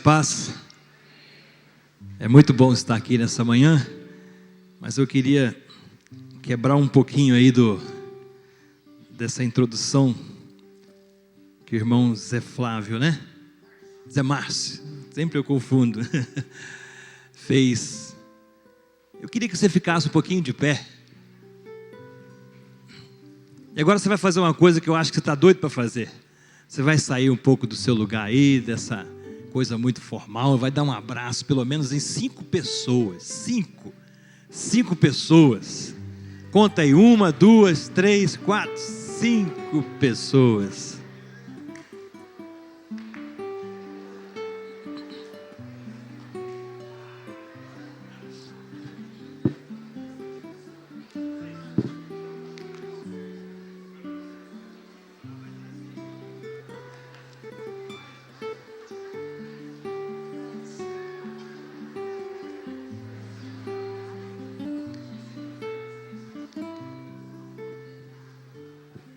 paz. É muito bom estar aqui nessa manhã, mas eu queria quebrar um pouquinho aí dessa introdução que o irmão Zé Flávio, né? Zé Márcio, sempre eu confundo, fez. Eu queria que você ficasse um pouquinho de pé. E agora você vai fazer uma coisa que eu acho que você está doido para fazer. Você vai sair um pouco do seu lugar aí, dessa coisa muito formal, vai dar um abraço pelo menos em 5 pessoas. 5 pessoas. Conta aí, 1, 2, 3, 4, 5 pessoas.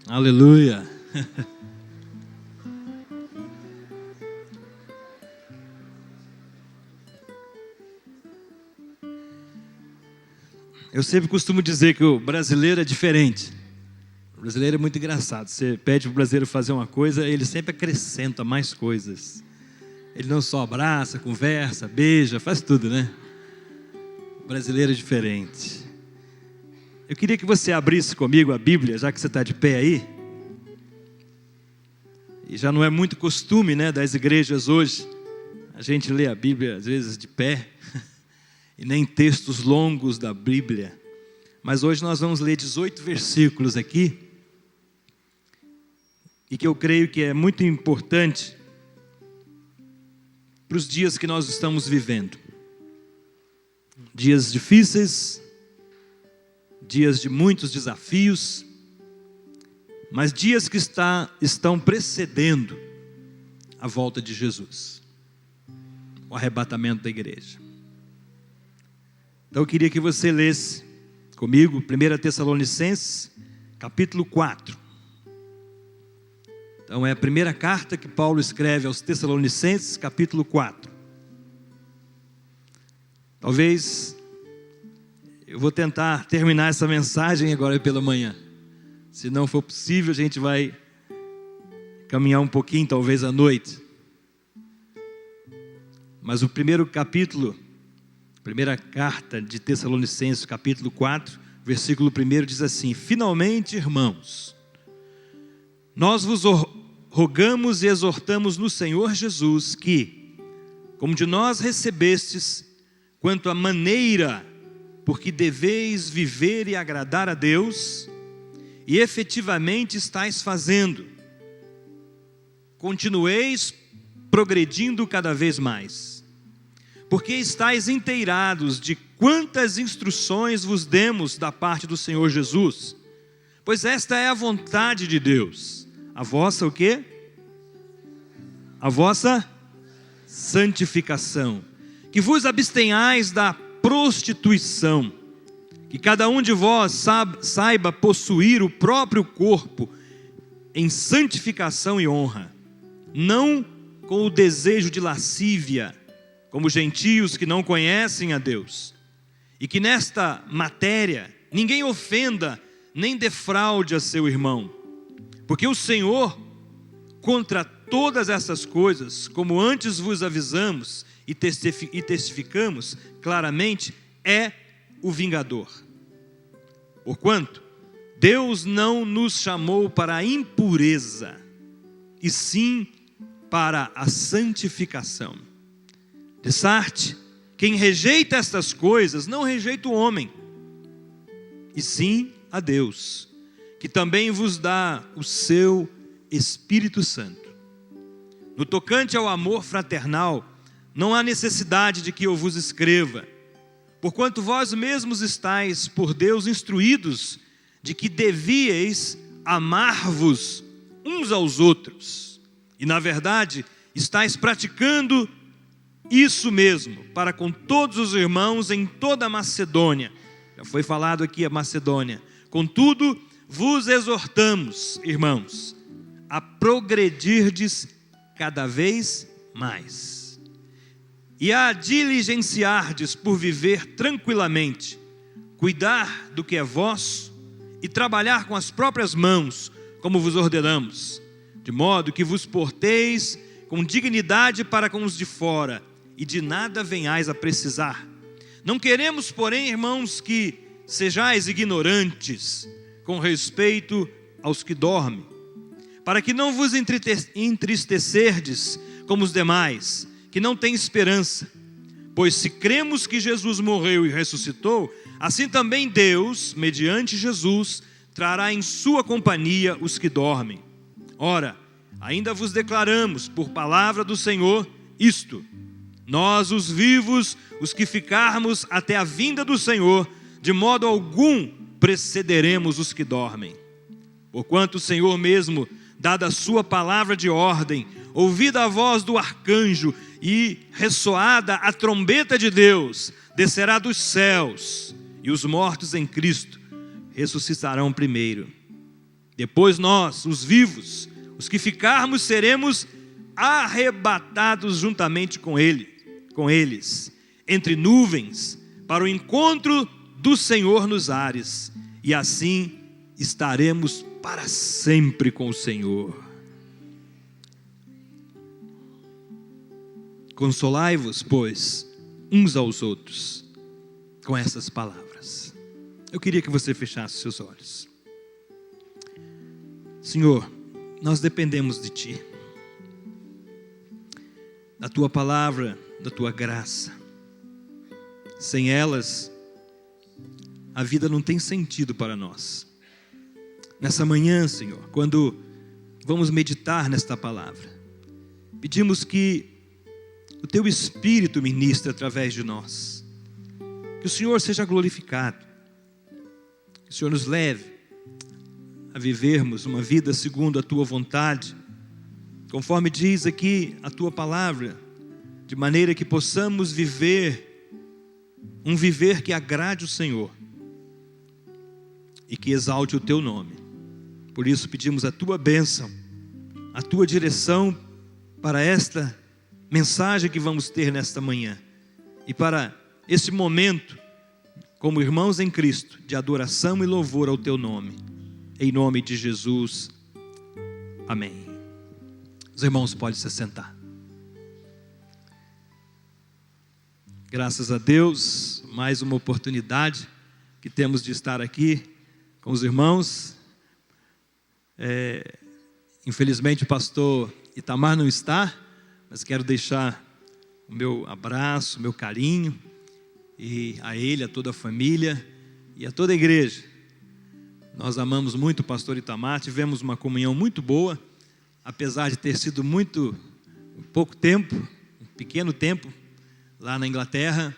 Aleluia. Eu sempre costumo dizer que o brasileiro é diferente. O brasileiro é muito engraçado. Você pede para o brasileiro fazer uma coisa, ele sempre acrescenta mais coisas. Ele não só abraça, conversa, beija, faz tudo, né? O brasileiro é diferente. Eu queria que você abrisse comigo a Bíblia, já que você está de pé aí. E já não é muito costume, né, das igrejas hoje, a gente lê a Bíblia às vezes de pé, e nem textos longos da Bíblia. Mas hoje nós vamos ler 18 versículos aqui, e que eu creio que é muito importante para os dias que nós estamos vivendo. Dias difíceis, dias de muitos desafios, mas dias que estão precedendo a volta de Jesus, o arrebatamento da igreja. Então eu queria que você lesse comigo 1 Tessalonicenses, capítulo 4. Então é a primeira carta que Paulo escreve aos Tessalonicenses, capítulo 4. Talvez eu vou tentar terminar essa mensagem agora pela manhã. Se não for possível, a gente vai caminhar um pouquinho, talvez à noite. Mas o primeiro capítulo, primeira carta de Tessalonicenses, capítulo 4, versículo 1 diz assim: finalmente, irmãos, nós vos rogamos e exortamos no Senhor Jesus que, como de nós recebestes, quanto à maneira porque deveis viver e agradar a Deus, e efetivamente estáis fazendo, continueis progredindo cada vez mais, porque estáis inteirados de quantas instruções vos demos da parte do Senhor Jesus, pois esta é a vontade de Deus, a vossa o quê? A vossa santificação, que vos abstenhais da prostituição, que cada um de vós saiba possuir o próprio corpo em santificação e honra, não com o desejo de lascívia, como gentios que não conhecem a Deus, e que nesta matéria ninguém ofenda nem defraude a seu irmão, porque o Senhor, contra todas essas coisas, como antes vos avisamos e testificamos claramente, é o vingador. Porquanto Deus não nos chamou para a impureza, e sim para a santificação. Dessarte, quem rejeita estas coisas não rejeita o homem, e sim a Deus, que também vos dá o seu Espírito Santo. No tocante ao amor fraternal, não há necessidade de que eu vos escreva, porquanto vós mesmos estáis por Deus instruídos de que devíeis amar-vos uns aos outros, e na verdade estáis praticando isso mesmo, para com todos os irmãos em toda a Macedônia. Já foi falado aqui a Macedônia. Contudo, vos exortamos, irmãos, a progredirdes cada vez mais, e a diligenciardes por viver tranquilamente, cuidar do que é vosso e trabalhar com as próprias mãos, como vos ordenamos, de modo que vos porteis com dignidade para com os de fora, e de nada venhais a precisar. Não queremos, porém, irmãos, que sejais ignorantes com respeito aos que dormem, para que não vos entristecerdes como os demais, que não têm esperança. Pois se cremos que Jesus morreu e ressuscitou, assim também Deus, mediante Jesus, trará em sua companhia os que dormem. Ora, ainda vos declaramos, por palavra do Senhor, isto: nós, os vivos, os que ficarmos até a vinda do Senhor, de modo algum precederemos os que dormem. Porquanto o Senhor mesmo, dada a sua palavra de ordem, ouvida a voz do arcanjo e ressoada a trombeta de Deus, descerá dos céus, e os mortos em Cristo ressuscitarão primeiro. Depois nós, os vivos, os que ficarmos, seremos arrebatados juntamente com eles, entre nuvens, para o encontro do Senhor nos ares, e assim estaremos para sempre com o Senhor. Consolai-vos, pois, uns aos outros, com essas palavras. Eu queria que você fechasse seus olhos. Senhor, nós dependemos de Ti, da Tua palavra, da Tua graça. Sem elas, a vida não tem sentido para nós. Nessa manhã, Senhor, quando vamos meditar nesta palavra, pedimos que o Teu Espírito ministre através de nós, que o Senhor seja glorificado, que o Senhor nos leve a vivermos uma vida segundo a Tua vontade, conforme diz aqui a Tua palavra, de maneira que possamos viver um viver que agrade o Senhor e que exalte o Teu nome. Por isso pedimos a Tua bênção, a Tua direção para esta mensagem que vamos ter nesta manhã e para esse momento, como irmãos em Cristo, de adoração e louvor ao Teu nome. Em nome de Jesus, amém. Os irmãos podem se sentar. Graças a Deus, mais uma oportunidade que temos de estar aqui com os irmãos. Infelizmente o pastor Itamar não está, mas quero deixar o meu abraço, o meu carinho, e a ele, a toda a família e a toda a igreja. Nós amamos muito o pastor Itamar, tivemos uma comunhão muito boa, apesar de ter sido muito pouco tempo, um pequeno tempo, lá na Inglaterra,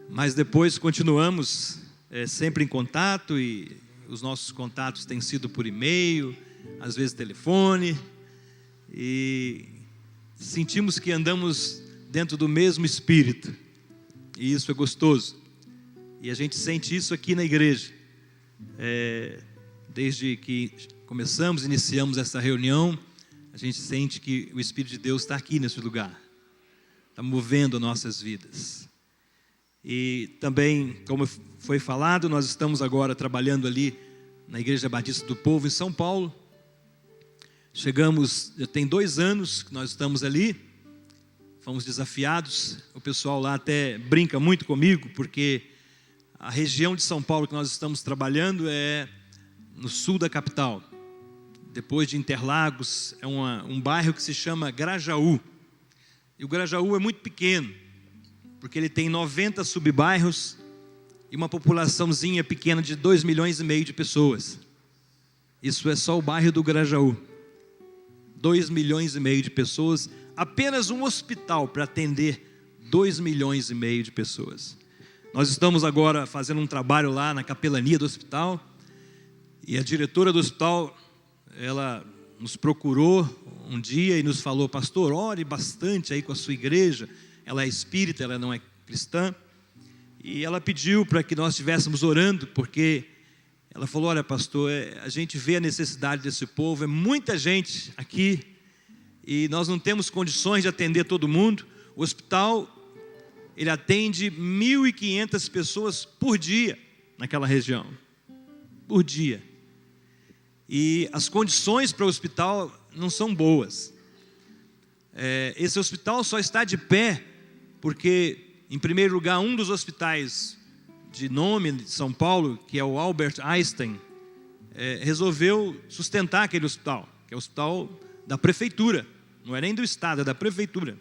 mas depois continuamos sempre em contato, e os nossos contatos têm sido por e-mail, às vezes telefone, e sentimos que andamos dentro do mesmo espírito, e isso é gostoso, e a gente sente isso aqui na igreja, desde que iniciamos essa reunião, a gente sente que o Espírito de Deus está aqui nesse lugar, está movendo nossas vidas. E também, como foi falado, nós estamos agora trabalhando ali na Igreja Batista do Povo em São Paulo. Chegamos, já tem 2 anos que nós estamos ali, fomos desafiados. O pessoal lá até brinca muito comigo, porque a região de São Paulo que nós estamos trabalhando é no sul da capital. Depois de Interlagos, é um bairro que se chama Grajaú. E o Grajaú é muito pequeno, porque ele tem 90 subbairros e uma populaçãozinha pequena de 2,5 milhões de pessoas. Isso é só o bairro do Grajaú. 2,5 milhões de pessoas, apenas um hospital para atender 2,5 milhões de pessoas. Nós estamos agora fazendo um trabalho lá na capelania do hospital, e a diretora do hospital, ela nos procurou um dia e nos falou: pastor, ore bastante aí com a sua igreja. Ela é espírita, ela não é cristã, e ela pediu para que nós estivéssemos orando, porque ela falou: olha, pastor, a gente vê a necessidade desse povo, é muita gente aqui, e nós não temos condições de atender todo mundo. O hospital ele atende 1.500 pessoas por dia naquela região. Por dia. E as condições para o hospital não são boas. Esse hospital só está de pé porque, em primeiro lugar, um dos hospitais de nome de São Paulo, que é o Albert Einstein, resolveu sustentar aquele hospital, que é o hospital da prefeitura, não é nem do estado, é da prefeitura.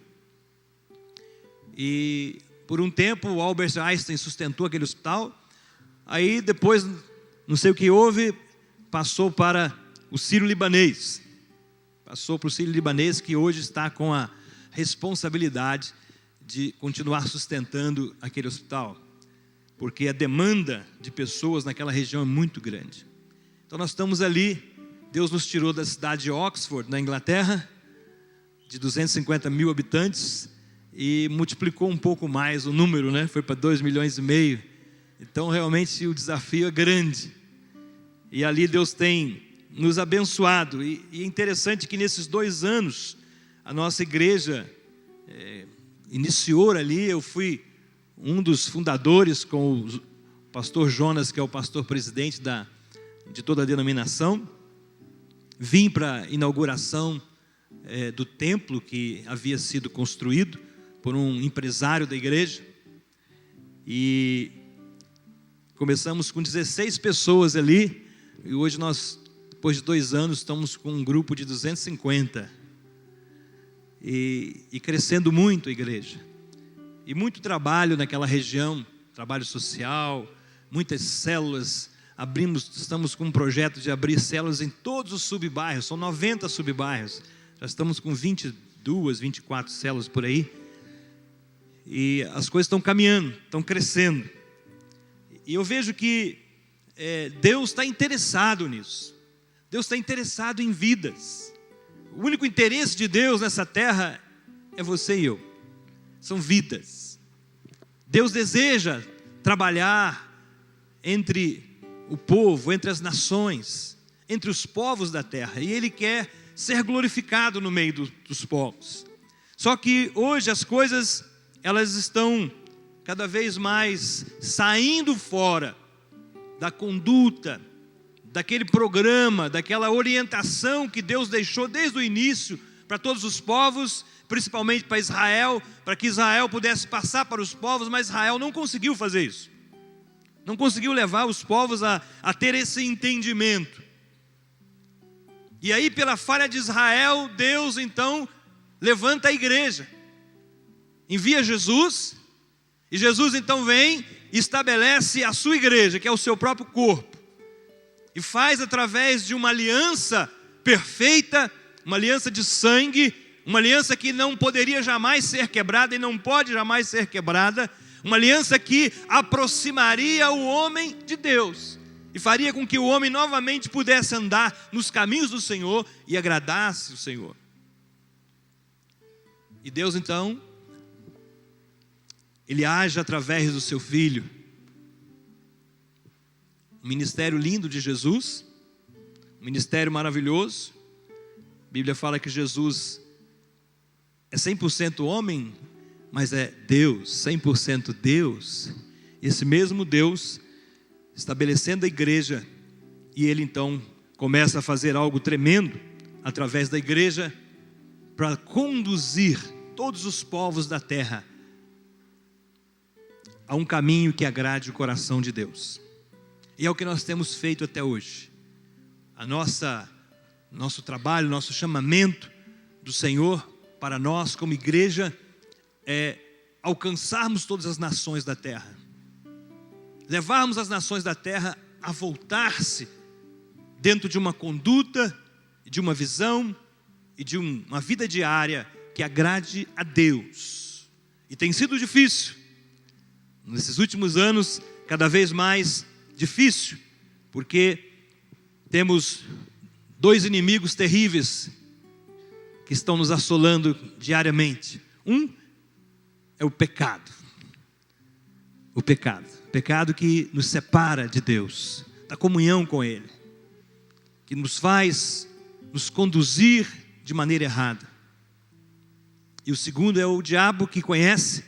E por um tempo o Albert Einstein sustentou aquele hospital, aí depois, não sei o que houve, passou para o Sírio-Libanês. Passou para o Sírio-Libanês, que hoje está com a responsabilidade de continuar sustentando aquele hospital, porque a demanda de pessoas naquela região é muito grande. Então nós estamos ali, Deus nos tirou da cidade de Oxford, na Inglaterra, de 250 mil habitantes, e multiplicou um pouco mais o número, né? Foi para 2,5 milhões. Então realmente o desafio é grande. E ali Deus tem nos abençoado. E é interessante que nesses 2 anos, a nossa igreja iniciou ali. Eu fui um dos fundadores com o pastor Jonas, que é o pastor presidente de toda a denominação. Vim para a inauguração do templo que havia sido construído por um empresário da igreja. E começamos com 16 pessoas ali. E hoje nós, depois de 2 anos, estamos com um grupo de 250. E crescendo muito a igreja. E muito trabalho naquela região, trabalho social, muitas células. Estamos com um projeto de abrir células em todos os subbairros, são 90 subbairros. Já estamos com 22, 24 células por aí. E as coisas estão caminhando, estão crescendo. E eu vejo que Deus está interessado nisso. Deus está interessado em vidas. O único interesse de Deus nessa terra é você e eu. São vidas. Deus deseja trabalhar entre o povo, entre as nações, entre os povos da terra. E Ele quer ser glorificado no meio dos povos. Só que hoje as coisas, elas estão cada vez mais saindo fora da conduta, daquele programa, daquela orientação que Deus deixou desde o início para todos os povos, principalmente para Israel, para que Israel pudesse passar para os povos, mas Israel não conseguiu fazer isso. Não conseguiu levar os povos a ter esse entendimento. E aí, pela falha de Israel, Deus então levanta a igreja, envia Jesus, e Jesus então vem e estabelece a sua igreja, que é o seu próprio corpo, e faz através de uma aliança perfeita, uma aliança de sangue, uma aliança que não poderia jamais ser quebrada e não pode jamais ser quebrada, uma aliança que aproximaria o homem de Deus e faria com que o homem novamente pudesse andar nos caminhos do Senhor e agradasse o Senhor. E Deus então, Ele age através do seu Filho. Um ministério lindo de Jesus, um ministério maravilhoso. A Bíblia fala que Jesus é 100% homem, mas é Deus, 100% Deus. Esse mesmo Deus estabelecendo a igreja, e Ele então começa a fazer algo tremendo através da igreja para conduzir todos os povos da terra a um caminho que agrade o coração de Deus. E é o que nós temos feito até hoje. Nosso trabalho, nosso chamamento do Senhor para nós como igreja é alcançarmos todas as nações da terra, levarmos as nações da terra a voltar-se dentro de uma conduta, de uma visão e de uma vida diária que agrade a Deus. E tem sido difícil, nesses últimos anos, cada vez mais difícil, porque temos 2 inimigos terríveis que estão nos assolando diariamente. Um é o pecado. O pecado que nos separa de Deus, da comunhão com Ele, que nos faz nos conduzir de maneira errada. E o segundo é o diabo, que conhece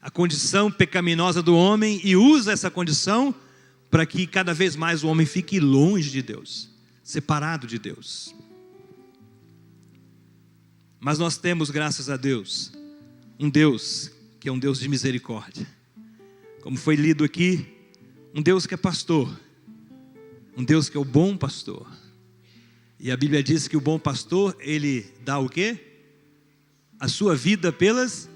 a condição pecaminosa do homem e usa essa condição para que cada vez mais o homem fique longe de Deus, separado de Deus. Mas nós temos, graças a Deus, um Deus que é um Deus de misericórdia. Como foi lido aqui, um Deus que é pastor, um Deus que é o bom pastor. E a Bíblia diz que o bom pastor, ele dá o quê? A sua vida pelas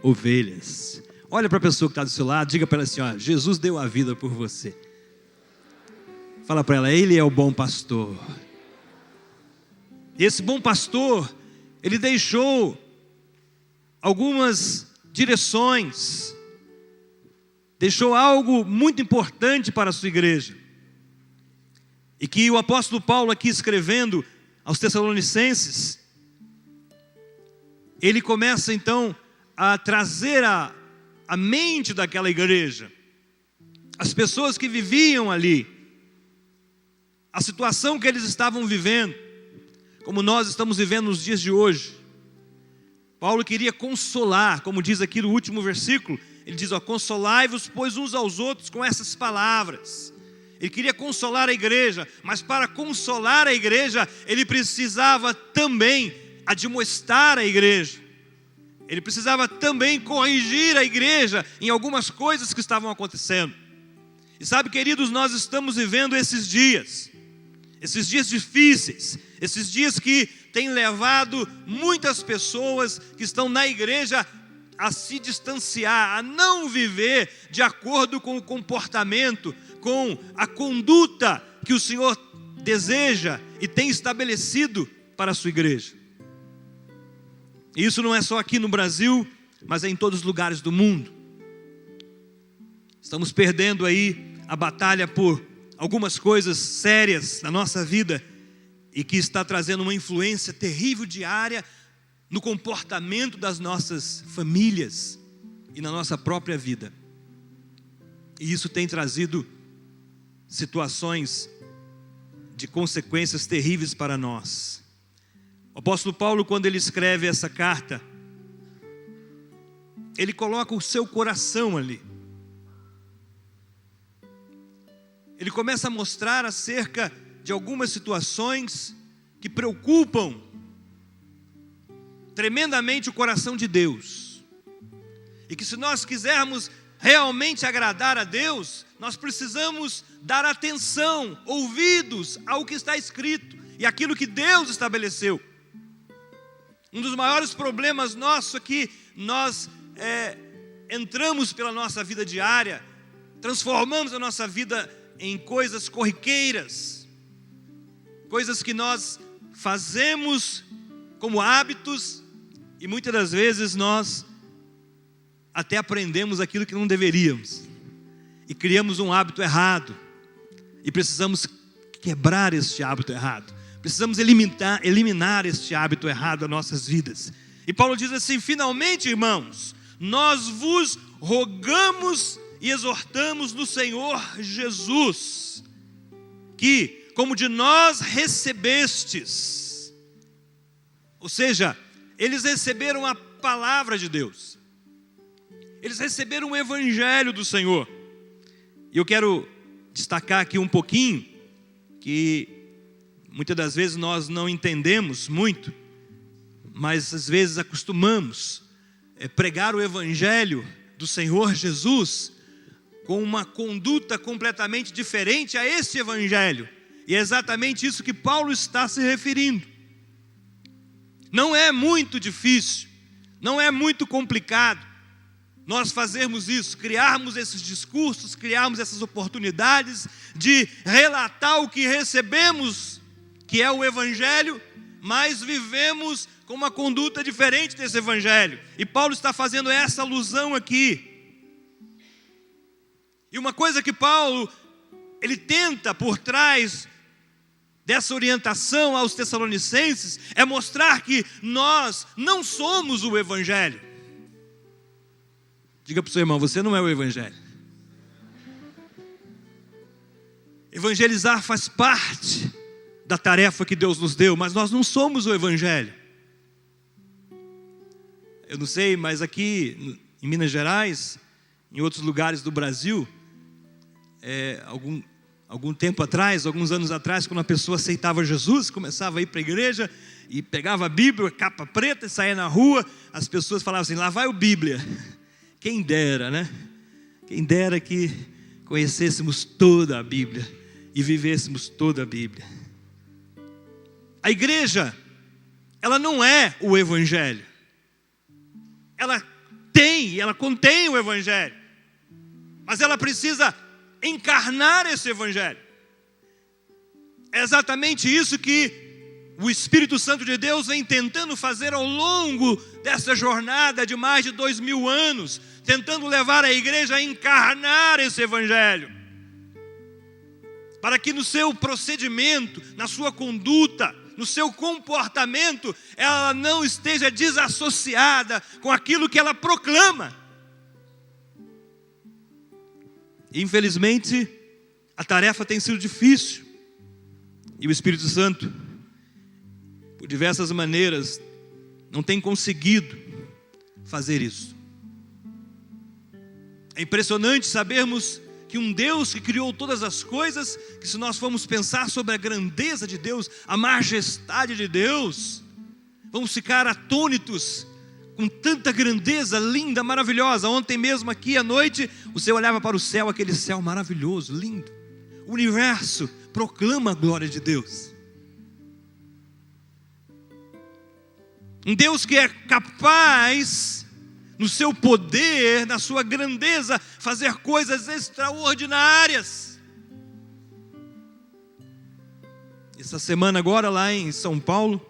ovelhas. Olha para a pessoa que está do seu lado, diga para ela assim, ó, Jesus deu a vida por você. Fala para ela, ele é o bom pastor. E esse bom pastor, ele deixou algumas direções, deixou algo muito importante para a sua igreja. E que o apóstolo Paulo aqui escrevendo aos Tessalonicenses, ele começa então a trazer a mente daquela igreja, as pessoas que viviam ali, a situação que eles estavam vivendo, como nós estamos vivendo nos dias de hoje. Paulo queria consolar, como diz aqui no último versículo, ele diz, ó, consolai-vos, pois uns aos outros com essas palavras. Ele queria consolar a igreja, mas para consolar a igreja, ele precisava também admoestar a igreja. Ele precisava também corrigir a igreja em algumas coisas que estavam acontecendo. E sabe, queridos, nós estamos vivendo esses dias difíceis, esses dias que têm levado muitas pessoas que estão na igreja a se distanciar, a não viver de acordo com o comportamento, com a conduta que o Senhor deseja e tem estabelecido para a sua igreja. E isso não é só aqui no Brasil, mas é em todos os lugares do mundo. Estamos perdendo aí a batalha por algumas coisas sérias na nossa vida e que está trazendo uma influência terrível diária no comportamento das nossas famílias e na nossa própria vida. E isso tem trazido situações de consequências terríveis para nós. O apóstolo Paulo, quando ele escreve essa carta, ele coloca o seu coração ali. Ele começa a mostrar acerca de algumas situações que preocupam tremendamente o coração de Deus. E que se nós quisermos realmente agradar a Deus, nós precisamos dar atenção, ouvidos ao que está escrito e aquilo que Deus estabeleceu. Um dos maiores problemas nossos é que nós entramos pela nossa vida diária, transformamos a nossa vida em coisas corriqueiras, coisas que nós fazemos como hábitos, e muitas das vezes nós até aprendemos aquilo que não deveríamos, e criamos um hábito errado, e precisamos quebrar este hábito errado, precisamos eliminar este hábito errado das nossas vidas. E Paulo diz assim, finalmente, irmãos, nós vos rogamos e exortamos no Senhor Jesus, que, como de nós recebestes, ou seja, eles receberam a palavra de Deus, eles receberam o evangelho do Senhor. E eu quero destacar aqui um pouquinho, que muitas das vezes nós não entendemos muito, mas às vezes acostumamos pregar o evangelho do Senhor Jesus com uma conduta completamente diferente a esse evangelho. E é exatamente isso que Paulo está se referindo. Não é muito difícil, não é muito complicado nós fazermos isso, criarmos esses discursos, criarmos essas oportunidades de relatar o que recebemos, que é o evangelho, mas vivemos com uma conduta diferente desse evangelho. E Paulo está fazendo essa alusão aqui. E uma coisa que Paulo, ele tenta por trás dessa orientação aos Tessalonicenses, é mostrar que nós não somos o evangelho. Diga para o seu irmão, você não é o evangelho. Evangelizar faz parte da tarefa que Deus nos deu, mas nós não somos o evangelho. Eu não sei, mas aqui em Minas Gerais, em outros lugares do Brasil, algum tempo atrás, alguns anos atrás, quando uma pessoa aceitava Jesus, começava a ir para a igreja e pegava a Bíblia, capa preta, e saía na rua, as pessoas falavam assim: lá vai o Bíblia. Quem dera, né? Quem dera que conhecêssemos toda a Bíblia e vivêssemos toda a Bíblia. A igreja, ela não é o Evangelho. Ela contém o Evangelho, mas ela precisa encarnar esse Evangelho. É exatamente isso que o Espírito Santo de Deus vem tentando fazer ao longo dessa jornada de mais de 2000 anos, tentando levar a igreja a encarnar esse Evangelho, para que no seu procedimento, na sua conduta, no seu comportamento, ela não esteja desassociada com aquilo que ela proclama. Infelizmente, a tarefa tem sido difícil, e o Espírito Santo, por diversas maneiras, não tem conseguido fazer isso. É impressionante sabermos que um Deus que criou todas as coisas, que se nós formos pensar sobre a grandeza de Deus, a majestade de Deus, vamos ficar atônitos com tanta grandeza linda, maravilhosa. Ontem mesmo aqui à noite, você olhava para o céu, aquele céu maravilhoso, lindo. O universo proclama a glória de Deus. Um Deus que é capaz, no seu poder, na sua grandeza, fazer coisas extraordinárias. Essa semana agora lá em São Paulo,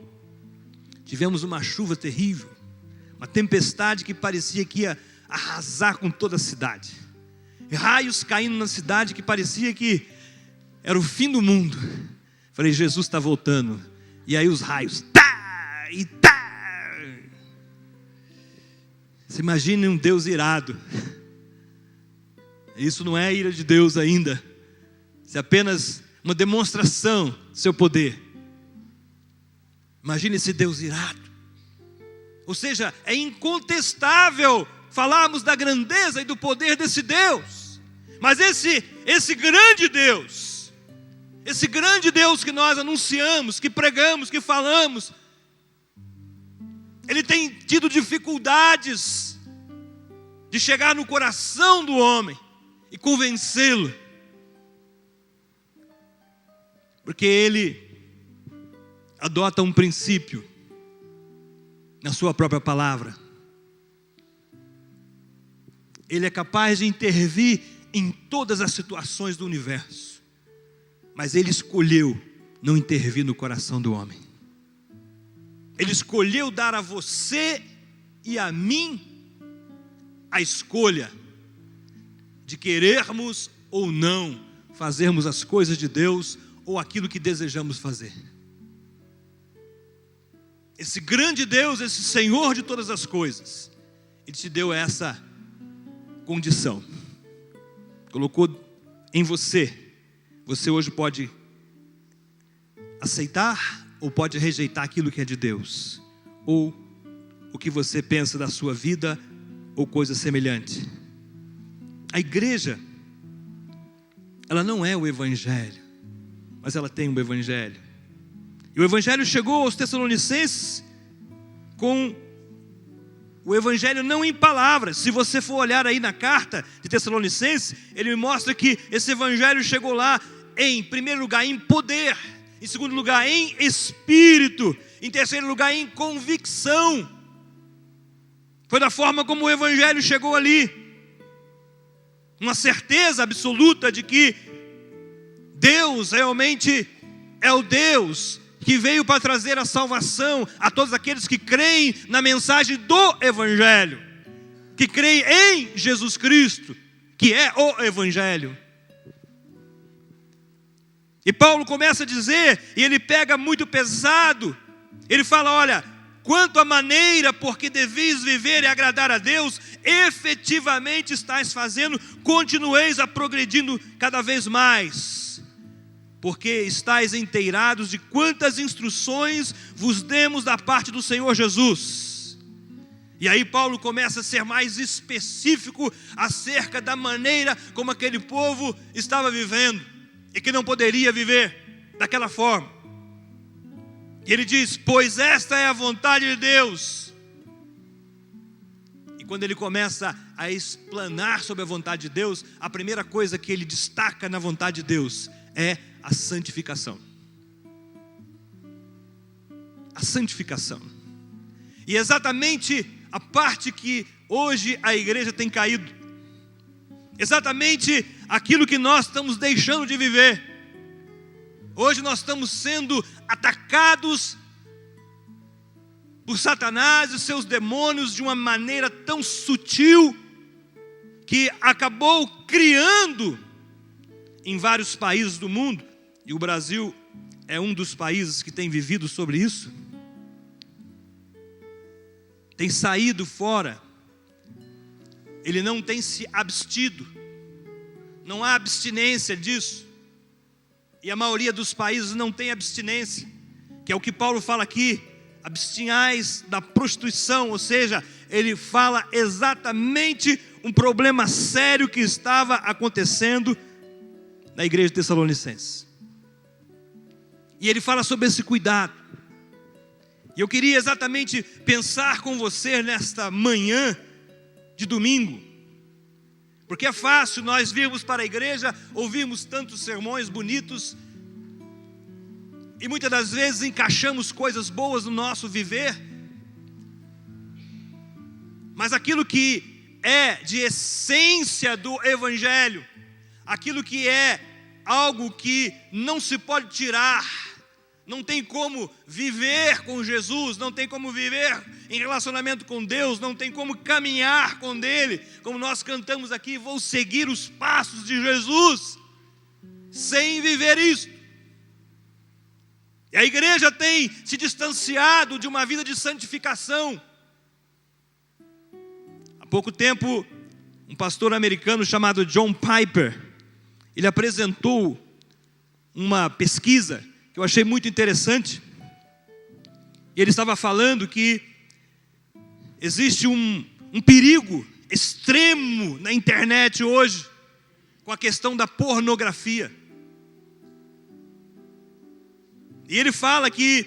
tivemos uma chuva terrível, uma tempestade que parecia que ia arrasar com toda a cidade. Raios caindo na cidade que parecia que era o fim do mundo. Falei: Jesus está voltando. E aí os raios, tá, e tá. Você imagine um Deus irado. Isso não é a ira de Deus ainda. Isso é apenas uma demonstração do seu poder. Imagine esse Deus irado. Ou seja, é incontestável falarmos da grandeza e do poder desse Deus. Mas esse grande Deus, esse grande Deus que nós anunciamos, que pregamos, que falamos, ele tem tido dificuldades de chegar no coração do homem e convencê-lo, porque ele adota um princípio na sua própria palavra. Ele é capaz de intervir em todas as situações do universo, mas ele escolheu não intervir no coração do homem. Ele escolheu dar a você e a mim a escolha de querermos ou não fazermos as coisas de Deus ou aquilo que desejamos fazer. Esse grande Deus, esse Senhor de todas as coisas, Ele te deu essa condição, colocou em você. Você hoje pode aceitar ou pode rejeitar aquilo que é de Deus, ou o que você pensa da sua vida, ou coisa semelhante. A igreja, ela não é o Evangelho, mas ela tem um Evangelho. E o Evangelho chegou aos Tessalonicenses com o Evangelho não em palavras. Se você for olhar aí na carta de Tessalonicenses, ele mostra que esse Evangelho chegou lá em primeiro lugar em poder, em segundo lugar em espírito, em terceiro lugar em convicção. Foi da forma como o Evangelho chegou ali, uma certeza absoluta de que Deus realmente é o Deus que veio para trazer a salvação a todos aqueles que creem na mensagem do Evangelho, que creem em Jesus Cristo, que é o Evangelho. E Paulo começa a dizer, e ele pega muito pesado, ele fala: olha, quanto à maneira por que deveis viver e agradar a Deus, efetivamente estáis fazendo, continueis a progredindo cada vez mais, porque estáis inteirados de quantas instruções vos demos da parte do Senhor Jesus. E aí Paulo começa a ser mais específico acerca da maneira como aquele povo estava vivendo e que não poderia viver daquela forma. E ele diz: pois esta é a vontade de Deus. E quando ele começa a explanar sobre a vontade de Deus, a primeira coisa que ele destaca na vontade de Deus é a santificação. A santificação. E exatamente a parte que hoje a igreja tem caído, exatamente aquilo que nós estamos deixando de viver. Hoje nós estamos sendo atacados por Satanás e seus demônios de uma maneira tão sutil, que acabou criando em vários países do mundo, e o Brasil é um dos países que tem vivido sobre isso, tem saído fora, ele não tem se abstido, não há abstinência disso, e a maioria dos países não tem abstinência, que é o que Paulo fala aqui: abstinhais da prostituição. Ou seja, ele fala exatamente um problema sério que estava acontecendo na igreja de Tessalonicenses, e ele fala sobre esse cuidado. E eu queria exatamente pensar com você nesta manhã de domingo, porque é fácil nós virmos para a igreja, ouvirmos tantos sermões bonitos, e muitas das vezes encaixamos coisas boas no nosso viver, mas aquilo que é de essência do Evangelho, aquilo que é algo que não se pode tirar, não tem como viver com Jesus, não tem como viver em relacionamento com Deus, não tem como caminhar com Ele, como nós cantamos aqui: vou seguir os passos de Jesus, sem viver isso. E a igreja tem se distanciado de uma vida de santificação. Há pouco tempo, um pastor americano chamado John Piper, ele apresentou uma pesquisa que eu achei muito interessante. E ele estava falando que existe um perigo extremo na internet hoje, com a questão da pornografia. E ele fala que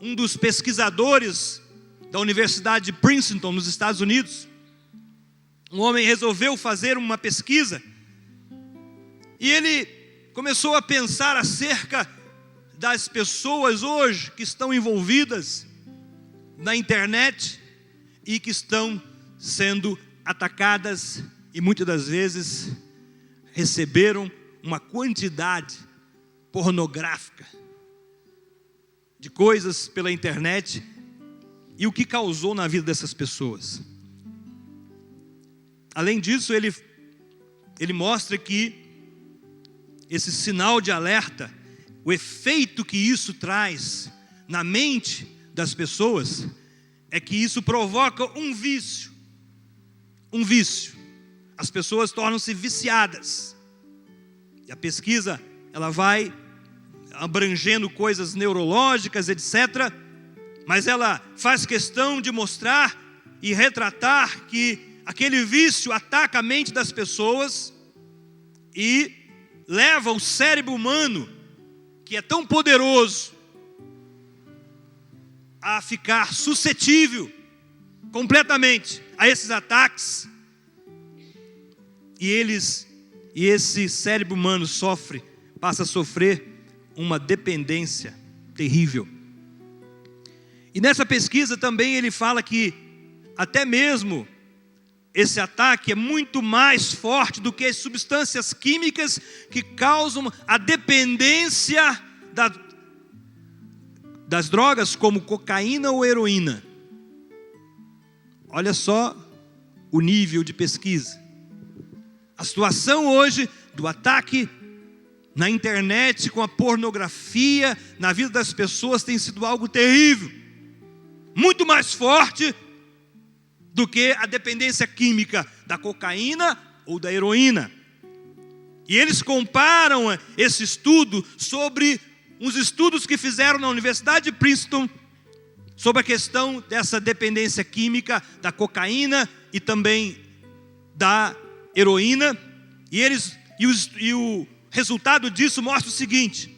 um dos pesquisadores da Universidade de Princeton, nos Estados Unidos, um homem resolveu fazer uma pesquisa, e ele começou a pensar acerca das pessoas hoje que estão envolvidas na internet e que estão sendo atacadas, e muitas das vezes receberam uma quantidade pornográfica de coisas pela internet, e o que causou na vida dessas pessoas. Além disso, ele mostra que esse sinal de alerta, o efeito que isso traz na mente das pessoas, é que isso provoca um vício. Um vício. As pessoas tornam-se viciadas. E a pesquisa, ela vai abrangendo coisas neurológicas, etc. Mas ela faz questão de mostrar e retratar que aquele vício ataca a mente das pessoas e leva o cérebro humano, que é tão poderoso, a ficar suscetível completamente a esses ataques. E esse cérebro humano passa a sofrer uma dependência terrível. E nessa pesquisa também ele fala que até mesmo esse ataque é muito mais forte do que as substâncias químicas que causam a dependência das drogas, como cocaína ou heroína. Olha só o nível de pesquisa. A situação hoje do ataque na internet com a pornografia na vida das pessoas tem sido algo terrível, muito mais forte do que a dependência química da cocaína ou da heroína. E eles comparam esse estudo sobre uns estudos que fizeram na Universidade de Princeton sobre a questão dessa dependência química da cocaína e também da heroína, e o resultado disso mostra o seguinte: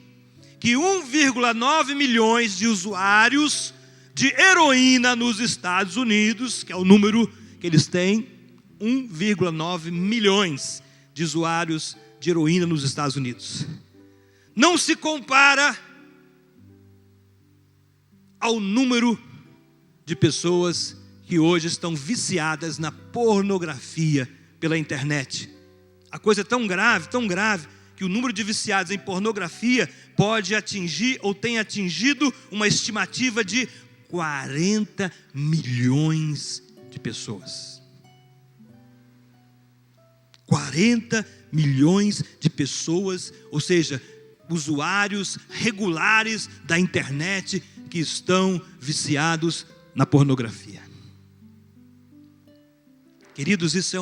que 1,9 milhões de usuários de heroína nos Estados Unidos, que é o número que eles têm, 1,9 milhões de usuários de heroína nos Estados Unidos, não se compara ao número de pessoas que hoje estão viciadas na pornografia pela internet. A coisa é tão grave, que o número de viciados em pornografia pode atingir, ou tem atingido, uma estimativa de 40 milhões de pessoas. 40 milhões de pessoas, ou seja, usuários regulares da internet que estão viciados na pornografia. Queridos, isso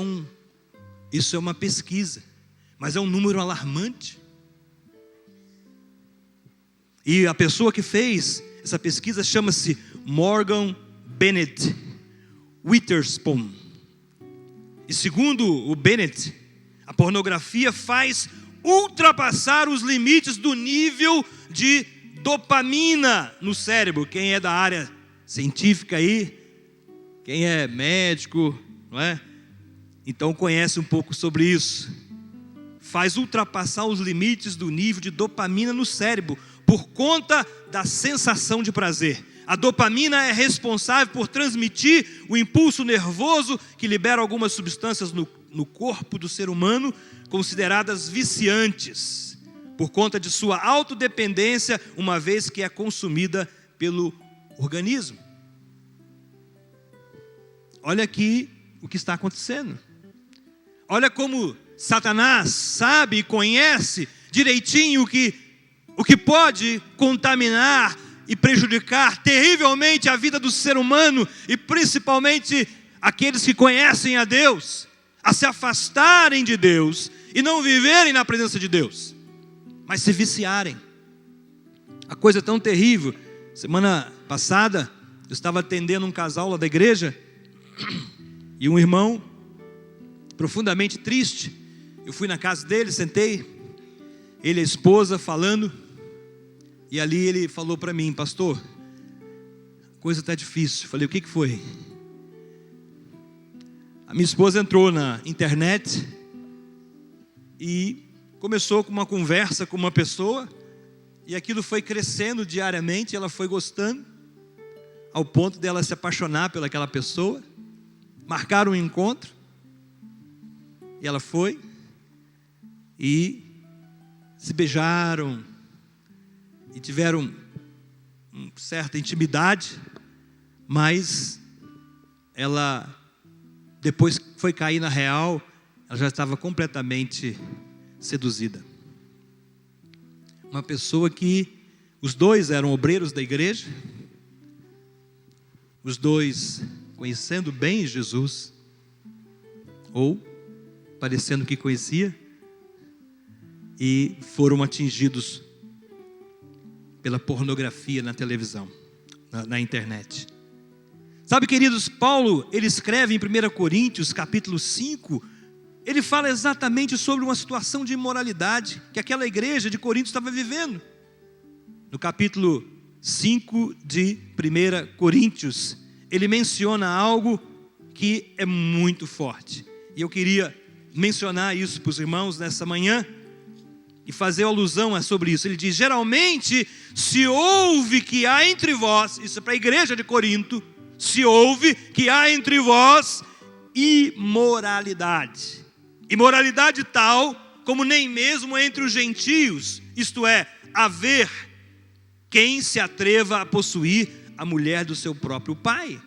é uma pesquisa, mas é um número alarmante. E a pessoa que fez essa pesquisa chama-se Morgan Bennett Witherspoon. E segundo o Bennett, a pornografia faz ultrapassar os limites do nível de dopamina no cérebro. Quem é da área científica aí, quem é médico, não é? Então conhece um pouco sobre isso. Faz ultrapassar os limites do nível de dopamina no cérebro, por conta da sensação de prazer. A dopamina é responsável por transmitir o impulso nervoso que libera algumas substâncias no corpo do ser humano, consideradas viciantes, por conta de sua autodependência, uma vez que é consumida pelo organismo. Olha aqui o que está acontecendo. Olha como Satanás sabe e conhece direitinho o que pode contaminar e prejudicar terrivelmente a vida do ser humano, e principalmente aqueles que conhecem a Deus, a se afastarem de Deus e não viverem na presença de Deus, mas se viciarem. A coisa é tão terrível. Semana passada eu estava atendendo um casal lá da igreja, e um irmão profundamente triste. Eu fui na casa dele, sentei, ele e a esposa falando, e ali ele falou para mim: pastor, a coisa está difícil. Eu falei: o que foi? A minha esposa entrou na internet e começou com uma conversa com uma pessoa, e aquilo foi crescendo diariamente. Ela foi gostando, ao ponto dela se apaixonar pelaquela pessoa. Marcaram um encontro, e ela foi, e se beijaram, e tiveram uma certa intimidade, mas ela, depois que foi cair na real, ela já estava completamente seduzida. Uma pessoa que, os dois eram obreiros da igreja, os dois conhecendo bem Jesus, ou parecendo que conhecia, e foram atingidos pela pornografia na televisão, na internet. Sabe, queridos, Paulo, ele escreve em 1 Coríntios, capítulo 5, ele fala exatamente sobre uma situação de imoralidade que aquela igreja de Corinto estava vivendo. No capítulo 5 de 1 Coríntios, ele menciona algo que é muito forte. E eu queria mencionar isso para os irmãos nessa manhã e fazer alusão sobre isso. Ele diz: geralmente se ouve que há entre vós, isso é para a igreja de Corinto, se ouve que há entre vós imoralidade. Imoralidade tal como nem mesmo entre os gentios, isto é, haver quem se atreva a possuir a mulher do seu próprio pai.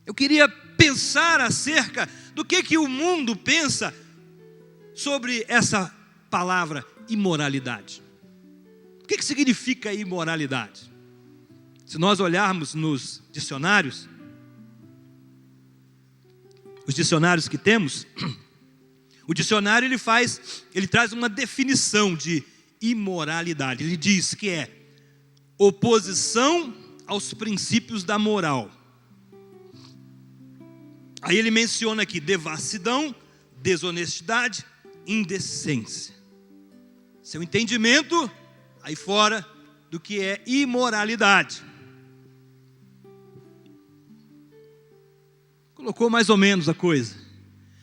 Eu queria pensar acerca do que o mundo pensa sobre essa palavra imoralidade. O que significa imoralidade? Se nós olharmos nos dicionários, os dicionários que temos, o dicionário ele traz uma definição de imoralidade. Ele diz que é oposição aos princípios da moral. Aí ele menciona aqui devassidão, desonestidade, indecência. Seu entendimento aí fora do que é imoralidade. Colocou mais ou menos a coisa.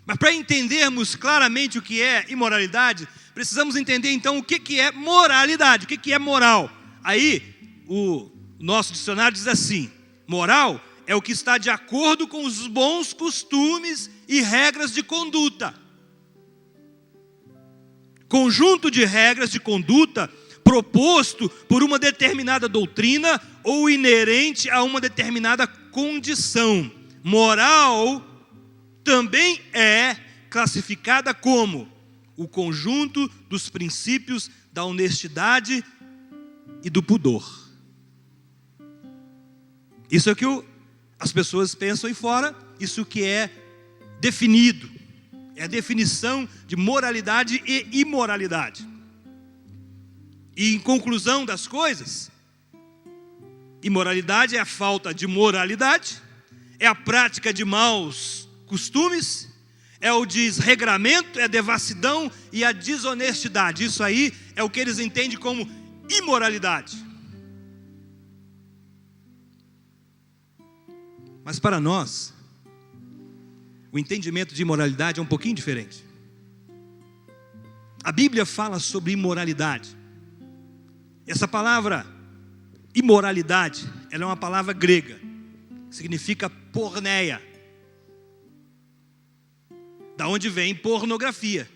Mas para entendermos claramente o que é imoralidade, precisamos entender então o que é moralidade, o que é moral. Aí o nosso dicionário diz assim: moral é o que está de acordo com os bons costumes e regras de conduta. Conjunto de regras de conduta proposto por uma determinada doutrina ou inerente a uma determinada condição. Moral também é classificada como o conjunto dos princípios da honestidade e do pudor. Isso é o que as pessoas pensam aí fora, isso que é definido, é a definição de moralidade e imoralidade. E em conclusão das coisas, imoralidade é a falta de moralidade, é a prática de maus costumes, é o desregramento, é a devassidão e a desonestidade. Isso aí é o que eles entendem como imoralidade. Mas para nós, o entendimento de imoralidade é um pouquinho diferente. A Bíblia fala sobre imoralidade. Essa palavra imoralidade, ela é uma palavra grega, significa porneia, da onde vem pornografia.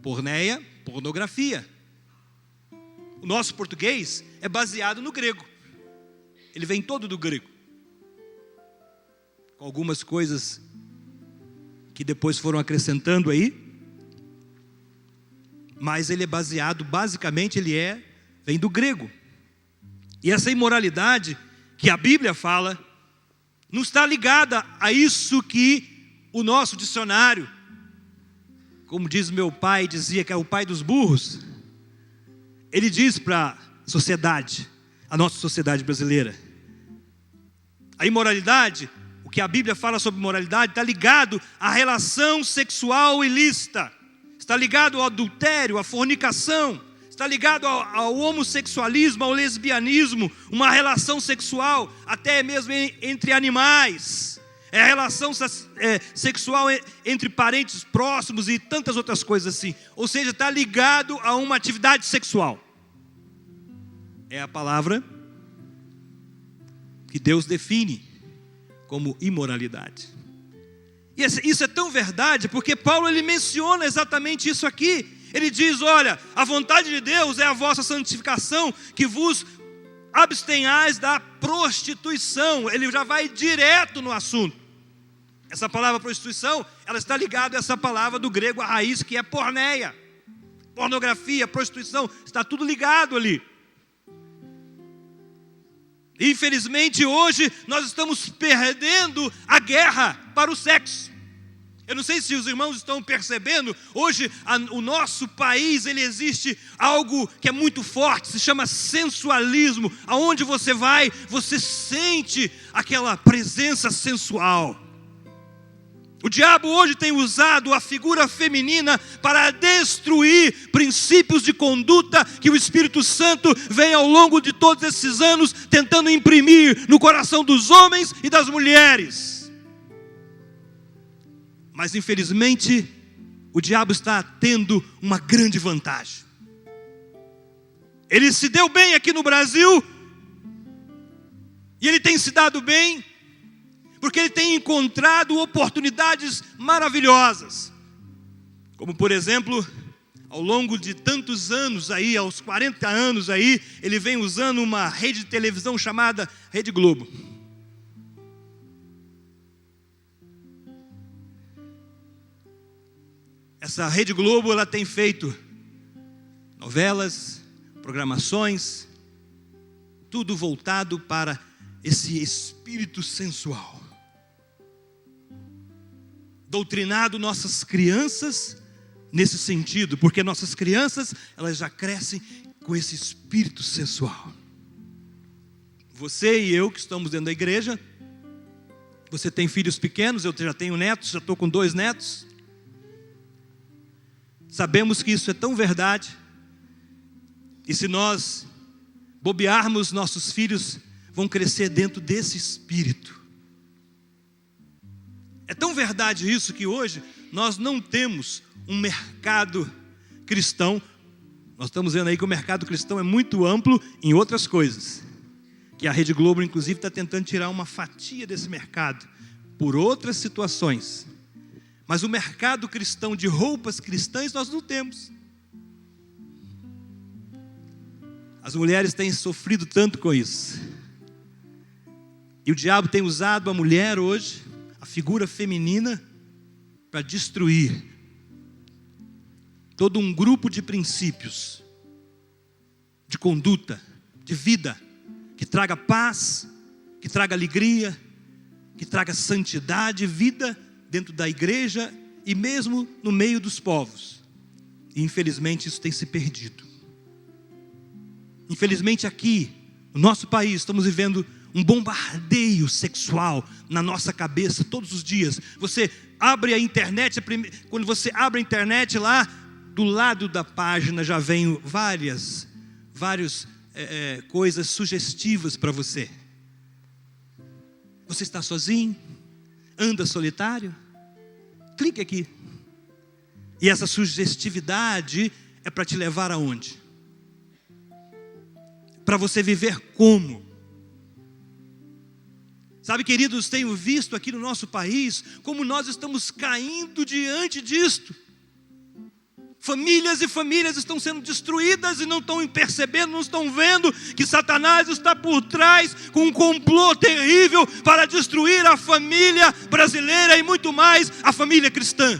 Porneia, pornografia. O nosso português é baseado no grego, ele vem todo do grego, com algumas coisas que depois foram acrescentando aí, mas ele é baseado, basicamente vem do grego. E essa imoralidade que a Bíblia fala, não está ligada a isso que o nosso dicionário, como diz meu pai, dizia que é o pai dos burros, ele diz para a sociedade, a nossa sociedade brasileira, a imoralidade, o que a Bíblia fala sobre moralidade, está ligado à relação sexual ilícita, está ligado ao adultério, à fornicação, está ligado ao homossexualismo, ao lesbianismo, uma relação sexual até mesmo entre animais, é a relação sexual entre parentes próximos e tantas outras coisas assim. Ou seja, está ligado a uma atividade sexual. É a palavra que Deus define como imoralidade. E isso é tão verdade, porque Paulo ele menciona exatamente isso aqui. Ele diz, olha, a vontade de Deus é a vossa santificação, que vos abstenhais da prostituição. Ele já vai direto no assunto. Essa palavra prostituição, ela está ligada a essa palavra do grego, a raiz, que é porneia. Pornografia, prostituição, está tudo ligado ali. Infelizmente hoje nós estamos perdendo a guerra para o sexo. Eu não sei se os irmãos estão percebendo, hoje o nosso país, ele existe algo que é muito forte, se chama sensualismo. Aonde você vai, você sente aquela presença sensual. O diabo hoje tem usado a figura feminina para destruir princípios de conduta que o Espírito Santo vem ao longo de todos esses anos tentando imprimir no coração dos homens e das mulheres. Mas infelizmente o diabo está tendo uma grande vantagem. Ele se deu bem aqui no Brasil, e ele tem se dado bem porque ele tem encontrado oportunidades maravilhosas. Como por exemplo, ao longo de tantos anos aí, aos 40 anos aí, ele vem usando uma rede de televisão chamada Rede Globo. Essa Rede Globo, ela tem feito novelas, programações, tudo voltado para esse espírito sensual. Doutrinado nossas crianças nesse sentido, porque nossas crianças, elas já crescem com esse espírito sensual. Você e eu que estamos dentro da igreja, você tem filhos pequenos, eu já tenho netos, já estou com 2 netos. Sabemos que isso é tão verdade. E se nós bobearmos, nossos filhos vão crescer dentro desse espírito. É tão verdade isso que hoje nós não temos um mercado cristão. Nós estamos vendo aí que o mercado cristão é muito amplo em outras coisas, que a Rede Globo inclusive está tentando tirar uma fatia desse mercado por outras situações. Mas o mercado cristão de roupas cristãs nós não temos. As mulheres têm sofrido tanto com isso. E o diabo tem usado a mulher hoje, a figura feminina, para destruir todo um grupo de princípios, de conduta, de vida, que traga paz, que traga alegria, que traga santidade, vida dentro da igreja e mesmo no meio dos povos. E infelizmente isso tem se perdido. Infelizmente aqui, no nosso país, estamos vivendo um bombardeio sexual na nossa cabeça todos os dias. Você abre a internet, quando você abre a internet lá, do lado da página já vem várias coisas sugestivas para você. Você está sozinho? Anda solitário? Clique aqui. E essa sugestividade é para te levar aonde? Para você viver como? Sabe, queridos, tenho visto aqui no nosso país como nós estamos caindo diante disto. Famílias e famílias estão sendo destruídas e não estão percebendo, não estão vendo que Satanás está por trás com um complô terrível para destruir a família brasileira e muito mais a família cristã.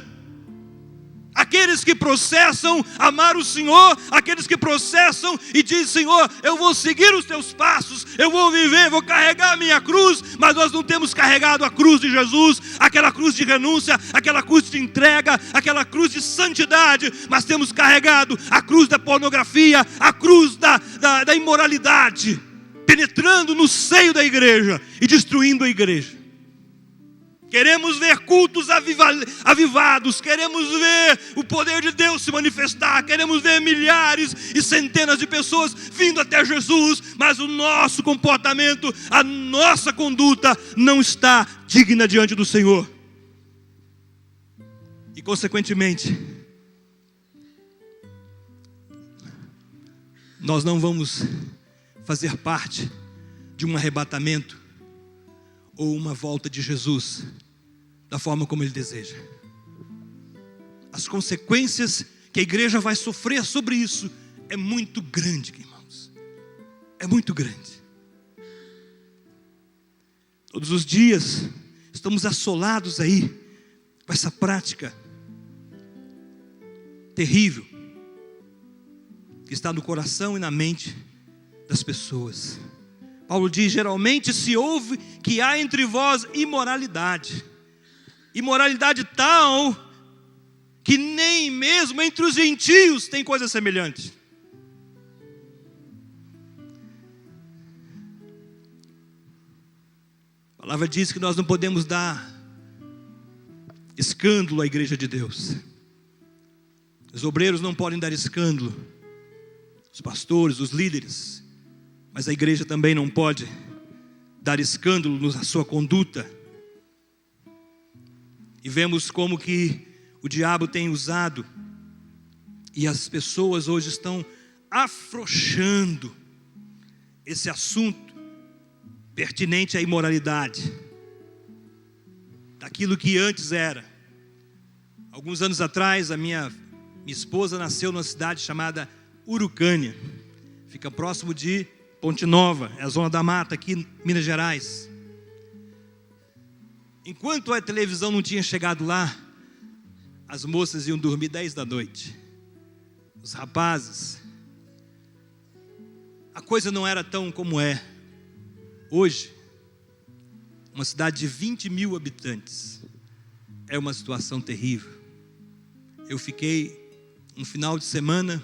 Aqueles que processam amar o Senhor, aqueles que processam e dizem: Senhor, eu vou seguir os teus passos, eu vou viver, vou carregar a minha cruz. Mas nós não temos carregado a cruz de Jesus, aquela cruz de renúncia, aquela cruz de entrega, aquela cruz de santidade, mas temos carregado a cruz da pornografia, a cruz da imoralidade, penetrando no seio da igreja e destruindo a igreja. Queremos ver cultos avivados, queremos ver o poder de Deus se manifestar, queremos ver milhares e centenas de pessoas vindo até Jesus, mas o nosso comportamento, a nossa conduta não está digna diante do Senhor. E consequentemente, nós não vamos fazer parte de um arrebatamento ou uma volta de Jesus da forma como Ele deseja. As consequências que a igreja vai sofrer sobre isso é muito grande, irmãos. É muito grande. Todos os dias estamos assolados aí com essa prática terrível que está no coração e na mente das pessoas. Paulo diz: geralmente se ouve que há entre vós imoralidade. Imoralidade tal que nem mesmo entre os gentios tem coisa semelhante. A palavra diz que nós não podemos dar escândalo à igreja de Deus. Os obreiros não podem dar escândalo, os pastores, os líderes. Mas a igreja também não pode dar escândalo na sua conduta. E vemos como que o diabo tem usado, e as pessoas hoje estão afrouxando esse assunto pertinente à imoralidade, daquilo que antes era. Alguns anos atrás, a minha esposa nasceu numa cidade chamada Urucânia, fica próximo de Ponte Nova, é a zona da mata aqui em Minas Gerais. Enquanto a televisão não tinha chegado lá, as moças iam dormir 10 da noite. Os rapazes. A coisa não era tão como é hoje. Uma cidade de 20 mil habitantes. É uma situação terrível. Eu fiquei um final de semana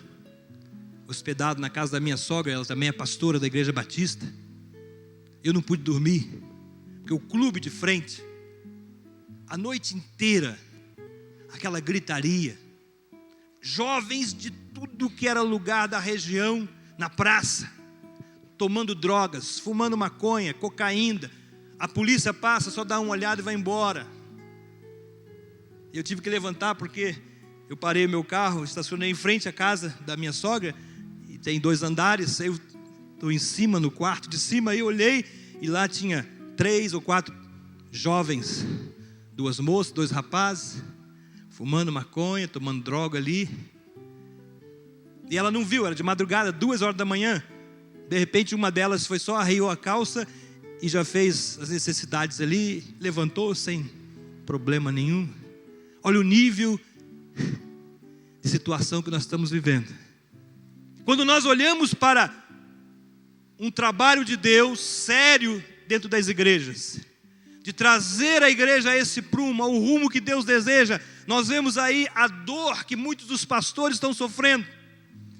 hospedado na casa da minha sogra, ela também é pastora da Igreja Batista. Eu não pude dormir, porque o clube de frente, a noite inteira, aquela gritaria, jovens de tudo que era lugar da região, na praça, tomando drogas, fumando maconha, cocaína. A polícia passa, só dá uma olhada e vai embora. Eu tive que levantar porque eu parei o meu carro, estacionei em frente à casa da minha sogra, e tem 2 andares, eu estou em cima, no quarto de cima, aí eu olhei, e lá tinha 3 ou 4 jovens, 2 moças, 2 rapazes, fumando maconha, tomando droga ali. E ela não viu, era de madrugada, 2 horas da manhã. De repente uma delas foi só, arreou a calça e já fez as necessidades ali, levantou sem problema nenhum. Olha o nível de situação que nós estamos vivendo. Quando nós olhamos para um trabalho de Deus sério dentro das igrejas, de trazer a igreja a esse prumo, ao rumo que Deus deseja, nós vemos aí a dor que muitos dos pastores estão sofrendo.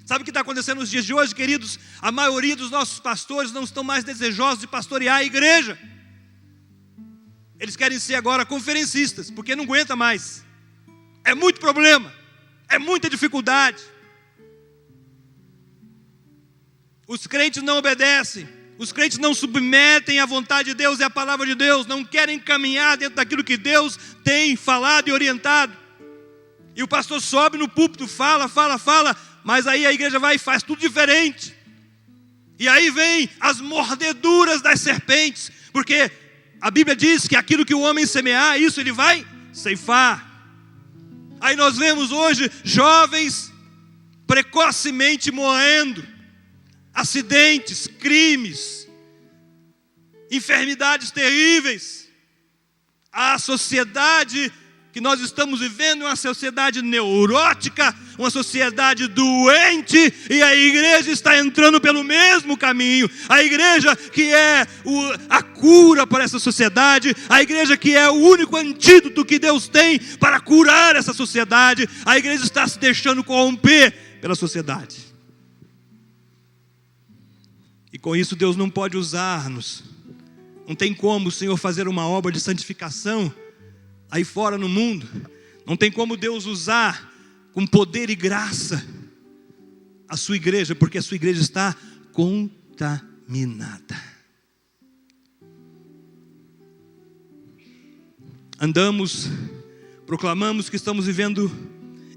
Sabe o que está acontecendo nos dias de hoje, queridos? A maioria dos nossos pastores não estão mais desejosos de pastorear a igreja. Eles querem ser agora conferencistas, porque não aguenta mais. É muito problema, é muita dificuldade. Os crentes não obedecem, os crentes não submetem à vontade de Deus e à palavra de Deus, não querem caminhar dentro daquilo que Deus tem falado e orientado. E o pastor sobe no púlpito, fala, mas aí a igreja vai e faz tudo diferente. E aí vem as mordeduras das serpentes, porque a Bíblia diz que aquilo que o homem semear, isso ele vai ceifar. Aí nós vemos hoje jovens precocemente morrendo, acidentes, crimes, enfermidades terríveis. A sociedade que nós estamos vivendo é uma sociedade neurótica, uma sociedade doente, e a igreja está entrando pelo mesmo caminho. A igreja que é a cura para essa sociedade, a igreja que é o único antídoto que Deus tem para curar essa sociedade, a igreja está se deixando corromper pela sociedade. E com isso Deus não pode usar-nos. Não tem como o Senhor fazer uma obra de santificação aí fora no mundo. Não tem como Deus usar com poder e graça a sua igreja, porque a sua igreja está contaminada. Proclamamos que estamos vivendo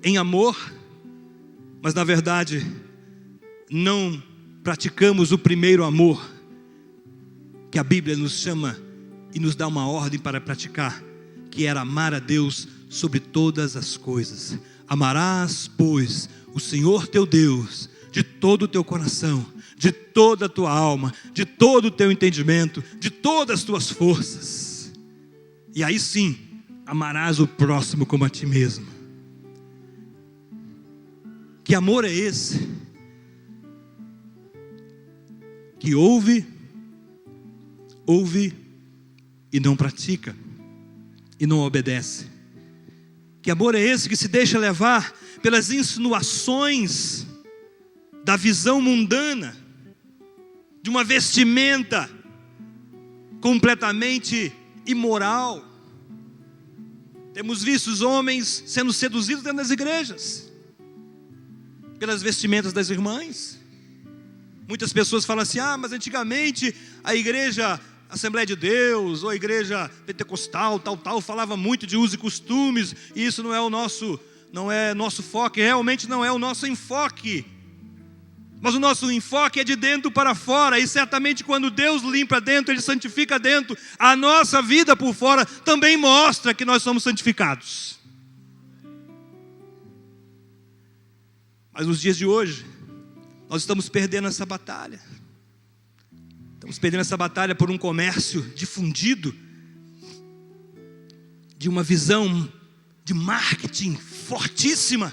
em amor, mas na verdade não praticamos o primeiro amor que a Bíblia nos chama e nos dá uma ordem para praticar, que era amar a Deus sobre todas as coisas. Amarás, pois, o Senhor teu Deus de todo o teu coração, de toda a tua alma, de todo o teu entendimento, de todas as tuas forças. E aí sim, amarás o próximo como a ti mesmo. Que amor é esse? Que ouve e não pratica, e não obedece. Que amor é esse que se deixa levar pelas insinuações da visão mundana, de uma vestimenta completamente imoral? Temos visto os homens sendo seduzidos dentro das igrejas, pelas vestimentas das irmãs. Muitas pessoas falam assim: mas antigamente a igreja Assembleia de Deus, ou a igreja pentecostal, tal, falava muito de usos e costumes, e isso não é nosso foco, realmente não é o nosso enfoque. Mas o nosso enfoque é de dentro para fora, e certamente quando Deus limpa dentro, Ele santifica dentro, a nossa vida por fora também mostra que nós somos santificados. Mas nos dias de hoje, nós estamos perdendo essa batalha. Estamos perdendo essa batalha por um comércio difundido, de uma visão de marketing fortíssima.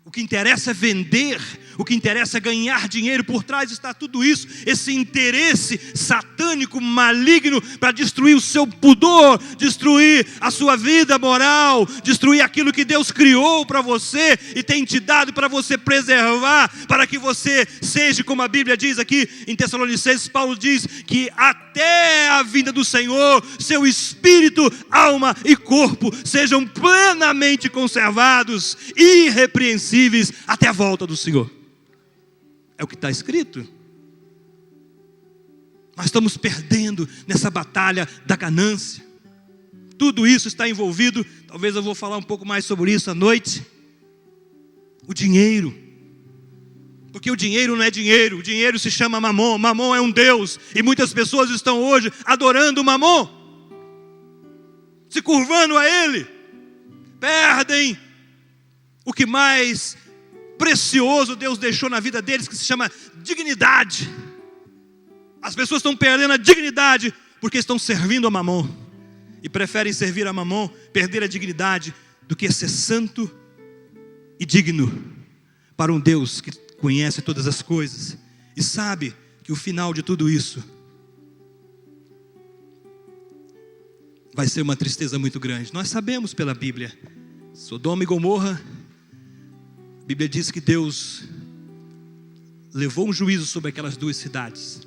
O que interessa é vender, o que interessa é ganhar dinheiro. Por trás está tudo isso, esse interesse satânico satânico, maligno, para destruir o seu pudor, destruir a sua vida moral, destruir aquilo que Deus criou para você e tem te dado para você preservar, para que você seja, como a Bíblia diz aqui em Tessalonicenses, Paulo diz que até a vinda do Senhor, seu espírito, alma e corpo sejam plenamente conservados, irrepreensíveis até a volta do Senhor. É o que está escrito. Nós estamos perdendo nessa batalha da ganância. Tudo isso está envolvido, talvez eu vou falar um pouco mais sobre isso à noite. O dinheiro. Porque o dinheiro não é dinheiro, o dinheiro se chama Mamon. Mamon é um Deus, e muitas pessoas estão hoje adorando o Mamon, se curvando a ele. Perdem o que mais precioso Deus deixou na vida deles, que se chama dignidade. As pessoas estão perdendo a dignidade porque estão servindo a Mamon, e preferem servir a Mamon, perder a dignidade, do que ser santo e digno para um Deus que conhece todas as coisas e sabe que o final de tudo isso vai ser uma tristeza muito grande. Nós sabemos pela Bíblia, Sodoma e Gomorra, a Bíblia diz que Deus levou um juízo sobre aquelas duas cidades.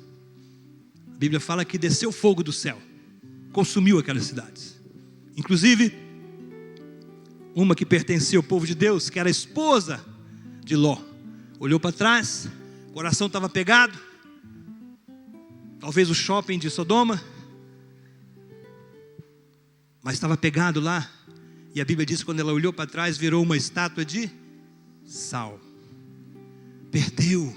A Bíblia fala que desceu fogo do céu, consumiu aquelas cidades. Inclusive, uma que pertencia ao povo de Deus, que era a esposa de Ló, olhou para trás, o coração estava pegado, talvez o shopping de Sodoma, mas estava pegado lá. E a Bíblia diz que quando ela olhou para trás, virou uma estátua de sal. Perdeu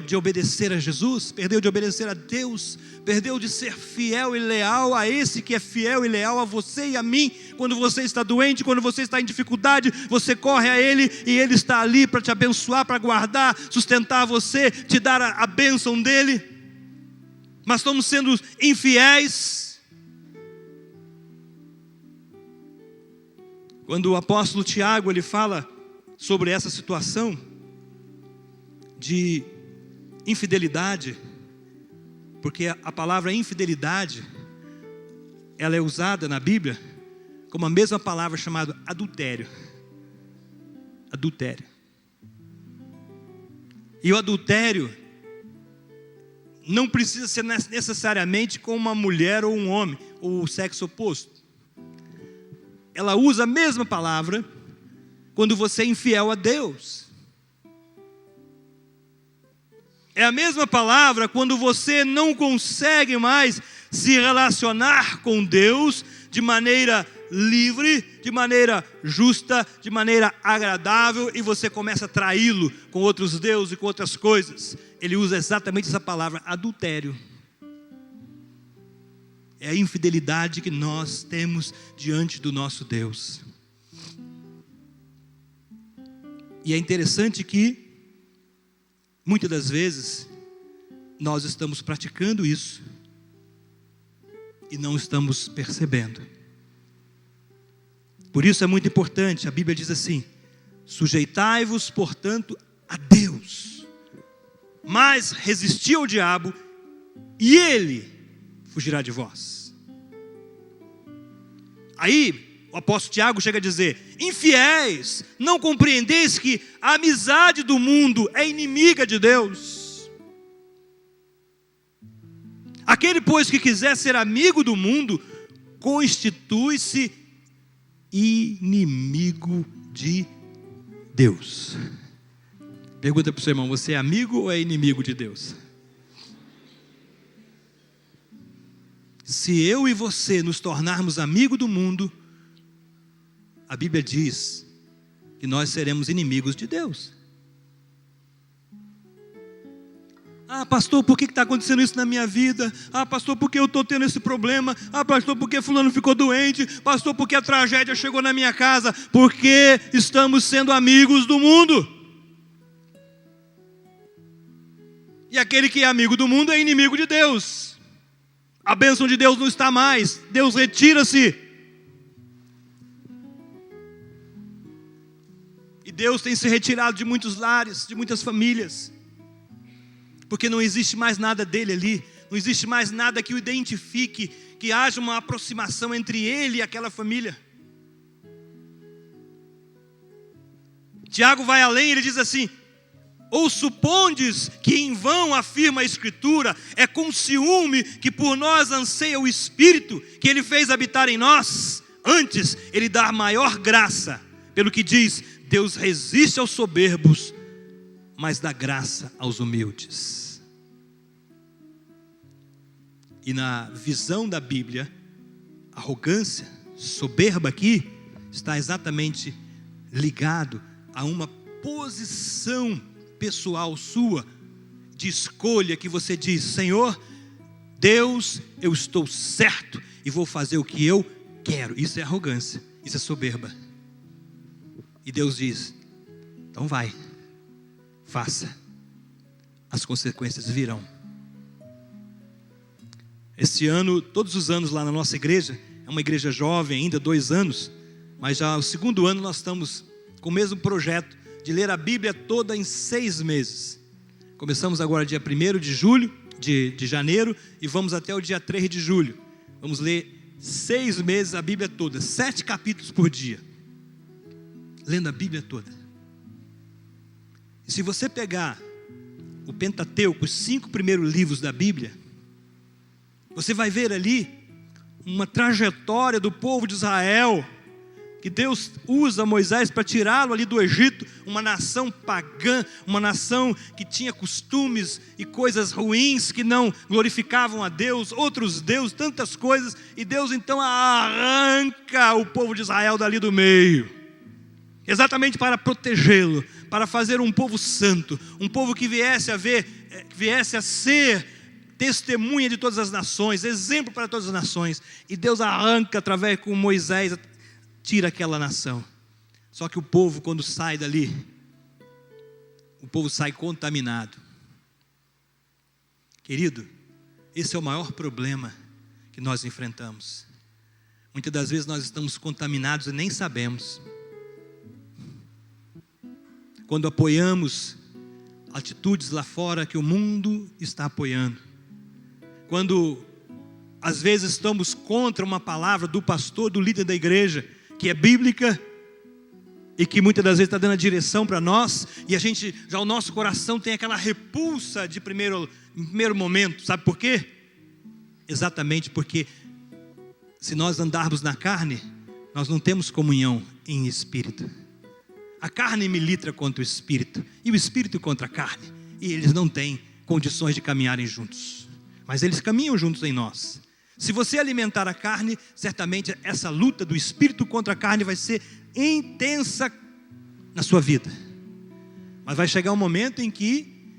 de obedecer a Jesus, perdeu de obedecer a Deus, perdeu de ser fiel e leal a esse que é fiel e leal a você e a mim. Quando você está doente, quando você está em dificuldade, você corre a Ele, e Ele está ali para te abençoar, para guardar, sustentar você, te dar a bênção dEle. Mas estamos sendo infiéis. Quando o apóstolo Tiago, ele fala sobre essa situação de infidelidade, porque a palavra infidelidade, ela é usada na Bíblia como a mesma palavra chamada adultério. Adultério. E o adultério não precisa ser necessariamente com uma mulher ou um homem, ou o sexo oposto. Ela usa a mesma palavra quando você é infiel a Deus. É a mesma palavra quando você não consegue mais se relacionar com Deus de maneira livre, de maneira justa, de maneira agradável, e você começa a traí-lo com outros deuses e com outras coisas. Ele usa exatamente essa palavra, adultério. É a infidelidade que nós temos diante do nosso Deus. E é interessante que muitas das vezes nós estamos praticando isso e não estamos percebendo. Por isso é muito importante, a Bíblia diz assim: sujeitai-vos, portanto, a Deus, mas resisti ao diabo e ele fugirá de vós. Aí o apóstolo Tiago chega a dizer: infiéis, não compreendeis que a amizade do mundo é inimiga de Deus? Aquele, pois, que quiser ser amigo do mundo, constitui-se inimigo de Deus. Pergunta para o seu irmão: você é amigo ou é inimigo de Deus? Se eu e você nos tornarmos amigos do mundo, a Bíblia diz que nós seremos inimigos de Deus. Ah, pastor, por que está acontecendo isso na minha vida? Ah, pastor, por que eu estou tendo esse problema? Ah, pastor, por que fulano ficou doente? Pastor, por que a tragédia chegou na minha casa? Porque estamos sendo amigos do mundo. E aquele que é amigo do mundo é inimigo de Deus. A bênção de Deus não está mais. Deus retira-se. E Deus tem se retirado de muitos lares, de muitas famílias. porque não existe mais nada dele ali, não existe mais nada que o identifique, que haja uma aproximação entre ele e aquela família. Tiago vai além, ele diz assim: ou supondes que em vão afirma a Escritura, é com ciúme que por nós anseia o Espírito, que ele fez habitar em nós? Antes, ele dá maior graça, pelo que diz: Deus resiste aos soberbos, mas dá graça aos humildes. E na visão da Bíblia, arrogância, soberba aqui, está exatamente ligado a uma posição pessoal sua, de escolha, que você diz: Senhor, Deus, eu estou certo e vou fazer o que eu quero. Isso é arrogância, isso é soberba. E Deus diz: então vai, faça, as consequências virão. Este ano, todos os anos lá na nossa igreja, é uma igreja jovem ainda, 2 anos, mas já o 2º ano nós estamos com o mesmo projeto de ler a Bíblia toda em 6 meses. Começamos agora dia 1º de janeiro, e vamos até o dia 3 de julho. Vamos ler 6 meses a Bíblia toda, 7 capítulos por dia, lendo a Bíblia toda. E se você pegar o Pentateuco, os 5 primeiros livros da Bíblia, você vai ver ali uma trajetória do povo de Israel, que Deus usa Moisés para tirá-lo ali do Egito, uma nação pagã, uma nação que tinha costumes e coisas ruins, que não glorificavam a Deus, outros deuses, tantas coisas, e Deus então arranca o povo de Israel dali do meio, exatamente para protegê-lo, para fazer um povo santo, um povo que viesse a ser testemunha de todas as nações, exemplo para todas as nações. E Deus arranca através com Moisés, tira aquela nação. Só que o povo, quando sai dali, o povo sai contaminado. Querido, esse é o maior problema que nós enfrentamos. Muitas das vezes nós estamos contaminados e nem sabemos. Quando apoiamos atitudes lá fora que o mundo está apoiando, quando às vezes estamos contra uma palavra do pastor, do líder da igreja, que é bíblica, e que muitas das vezes está dando a direção para nós, e a gente, já o nosso coração tem aquela repulsa de primeiro momento. Sabe por quê? Exatamente porque se nós andarmos na carne, nós não temos comunhão em espírito. A carne milita contra o espírito, e o espírito contra a carne, e eles não têm condições de caminharem juntos, mas eles caminham juntos em nós. Se você alimentar a carne, certamente essa luta do espírito contra a carne vai ser intensa na sua vida. Mas vai chegar um momento em que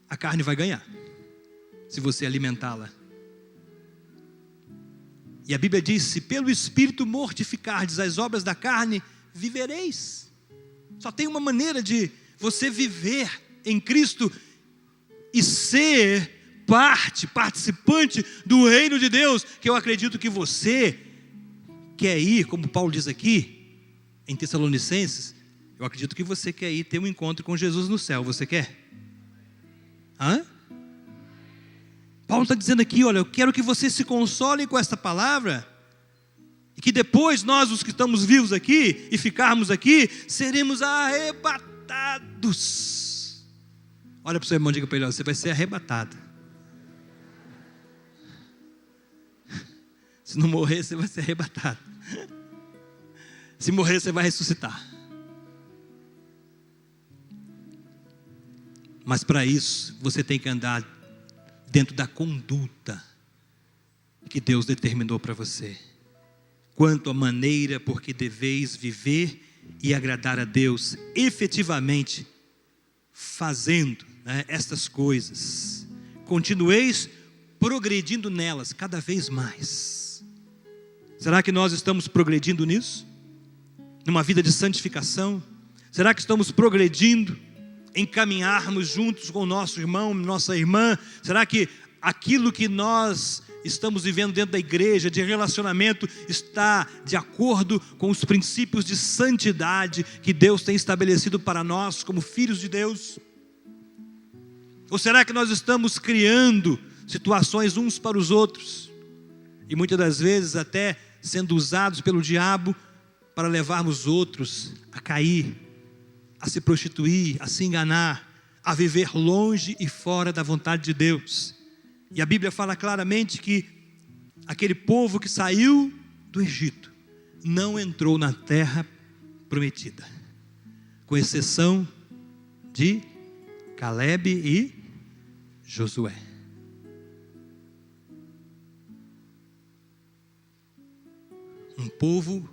a carne vai ganhar, se você alimentá-la. E a Bíblia diz: se pelo espírito mortificardes as obras da carne, vivereis. Só tem uma maneira de você viver em Cristo e ser participante do reino de Deus, que eu acredito que você quer ir, como Paulo diz aqui em Tessalonicenses, eu acredito que você quer ir ter um encontro com Jesus no céu. Você quer? Paulo está dizendo aqui: olha, eu quero que você se console com esta palavra, e que depois nós, os que estamos vivos aqui e ficarmos aqui, seremos arrebatados. Olha para o seu irmão, diga para ele: você vai ser arrebatado. Se não morrer, você vai ser arrebatado. Se morrer, você vai ressuscitar. Mas para isso, você tem que andar dentro da conduta que Deus determinou para você, quanto à maneira por que deveis viver e agradar a Deus, efetivamente fazendo estas coisas. Continueis progredindo nelas cada vez mais. Será que nós estamos progredindo nisso? Numa vida de santificação? Será que estamos progredindo em caminharmos juntos com o nosso irmão, nossa irmã? Será que aquilo que nós estamos vivendo dentro da igreja, de relacionamento, está de acordo com os princípios de santidade que Deus tem estabelecido para nós como filhos de Deus? Ou será que nós estamos criando situações uns para os outros? E muitas das vezes até sendo usados pelo diabo para levarmos outros a cair, a se prostituir, a se enganar, a viver longe e fora da vontade de Deus. E a Bíblia fala claramente que aquele povo que saiu do Egito não entrou na terra prometida, com exceção de Calebe e Josué. Um povo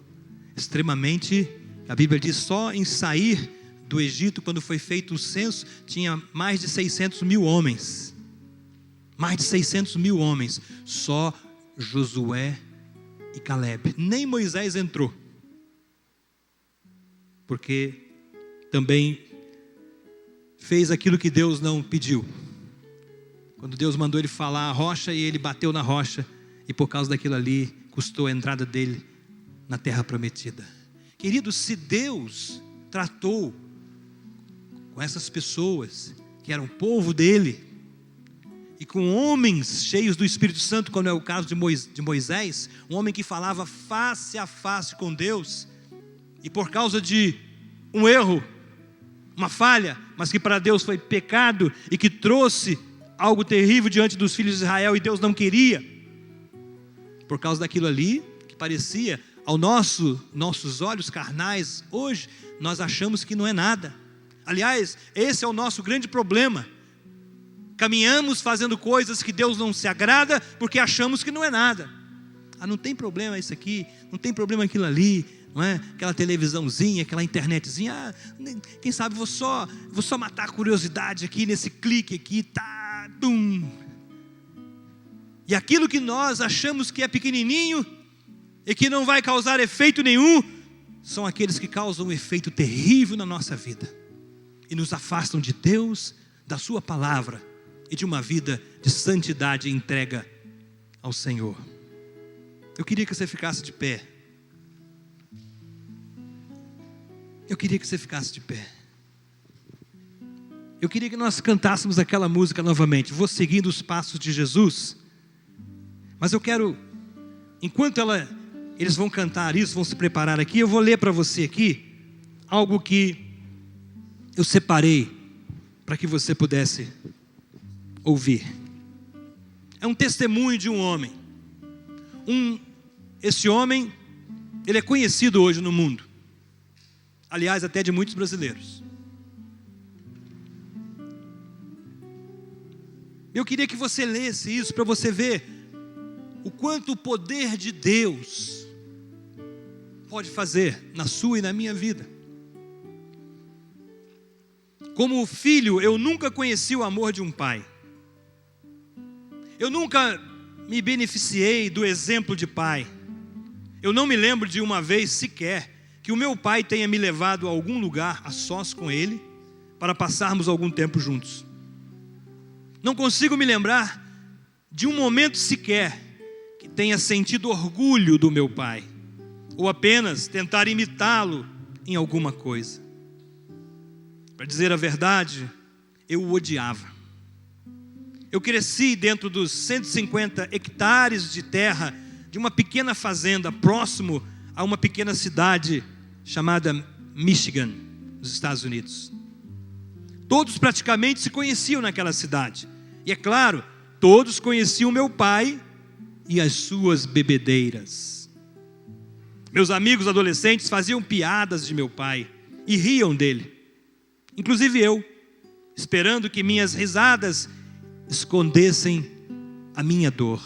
extremamente, a Bíblia diz, só em sair do Egito, quando foi feito o censo, tinha mais de 600 mil homens. Mais de 600 mil homens. Só Josué e Calebe. Nem Moisés entrou. Porque também fez aquilo que Deus não pediu. Quando Deus mandou ele falar a rocha, e ele bateu na rocha, e por causa daquilo ali, custou a entrada dele na terra prometida. Queridos, se Deus tratou com essas pessoas, que eram povo dele, e com homens cheios do Espírito Santo, como é o caso de Moisés, um homem que falava face a face com Deus, e por causa de um erro, uma falha, mas que para Deus foi pecado, e que trouxe algo terrível diante dos filhos de Israel, e Deus não queria, por causa daquilo ali, que parecia, aos nossos olhos carnais, hoje, nós achamos que não é nada. Aliás, esse é o nosso grande problema. Caminhamos fazendo coisas que Deus não se agrada, porque achamos que não é nada. Não tem problema isso aqui, não tem problema aquilo ali, não é? Aquela televisãozinha, aquela internetzinha, quem sabe vou só matar a curiosidade aqui, nesse clique aqui, tá, dum. E aquilo que nós achamos que é pequenininho, e que não vai causar efeito nenhum, são aqueles que causam um efeito terrível na nossa vida, e nos afastam de Deus, da sua palavra, e de uma vida de santidade e entrega ao Senhor. Eu queria que você ficasse de pé. Eu queria que você ficasse de pé. Eu queria que nós cantássemos aquela música novamente, Vou Seguindo os Passos de Jesus. Mas eu quero, enquanto eles vão cantar isso, vão se preparar aqui, eu vou ler para você aqui algo que eu separei para que você pudesse ouvir. É um testemunho de um homem. Esse homem, ele é conhecido hoje no mundo. Aliás, até de muitos brasileiros. Eu queria que você lesse isso para você ver o quanto o poder de Deus pode fazer na sua e na minha vida. Como filho, eu nunca conheci o amor de um pai. Eu nunca me beneficiei do exemplo de pai. Eu não me lembro de uma vez sequer que o meu pai tenha me levado a algum lugar a sós com ele para passarmos algum tempo juntos. Não consigo me lembrar de um momento sequer que tenha sentido orgulho do meu pai, ou apenas tentar imitá-lo em alguma coisa. Para dizer a verdade, eu o odiava. Eu cresci dentro dos 150 hectares de terra de uma pequena fazenda próximo a uma pequena cidade chamada Michigan, nos Estados Unidos. Todos praticamente se conheciam naquela cidade. E é claro, todos conheciam meu pai e as suas bebedeiras. Meus amigos adolescentes faziam piadas de meu pai e riam dele. Inclusive eu, esperando que minhas risadas escondessem a minha dor.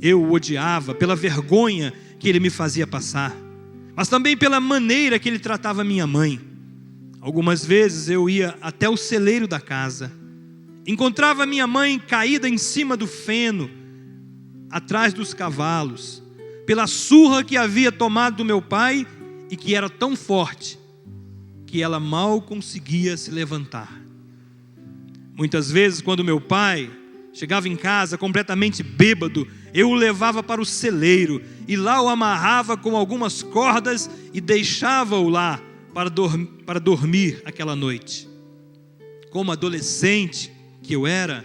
Eu o odiava pela vergonha que ele me fazia passar, mas também pela maneira que ele tratava minha mãe. Algumas vezes eu ia até o celeiro da casa, encontrava minha mãe caída em cima do feno, atrás dos cavalos, pela surra que havia tomado do meu pai e que era tão forte que ela mal conseguia se levantar. Muitas vezes, quando meu pai chegava em casa completamente bêbado, eu o levava para o celeiro e lá o amarrava com algumas cordas e deixava-o lá para dormir aquela noite. como adolescente que eu era,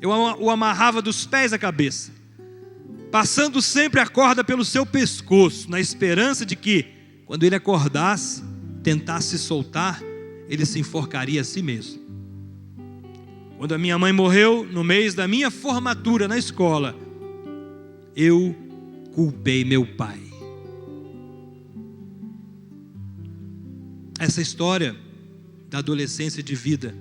eu o amarrava dos pés à cabeça, passando sempre a corda pelo seu pescoço, na esperança de que, quando ele acordasse, tentasse se soltar, ele se enforcaria a si mesmo. Quando a minha mãe morreu, no mês da minha formatura na escola, eu culpei meu pai. Essa história da adolescência de vida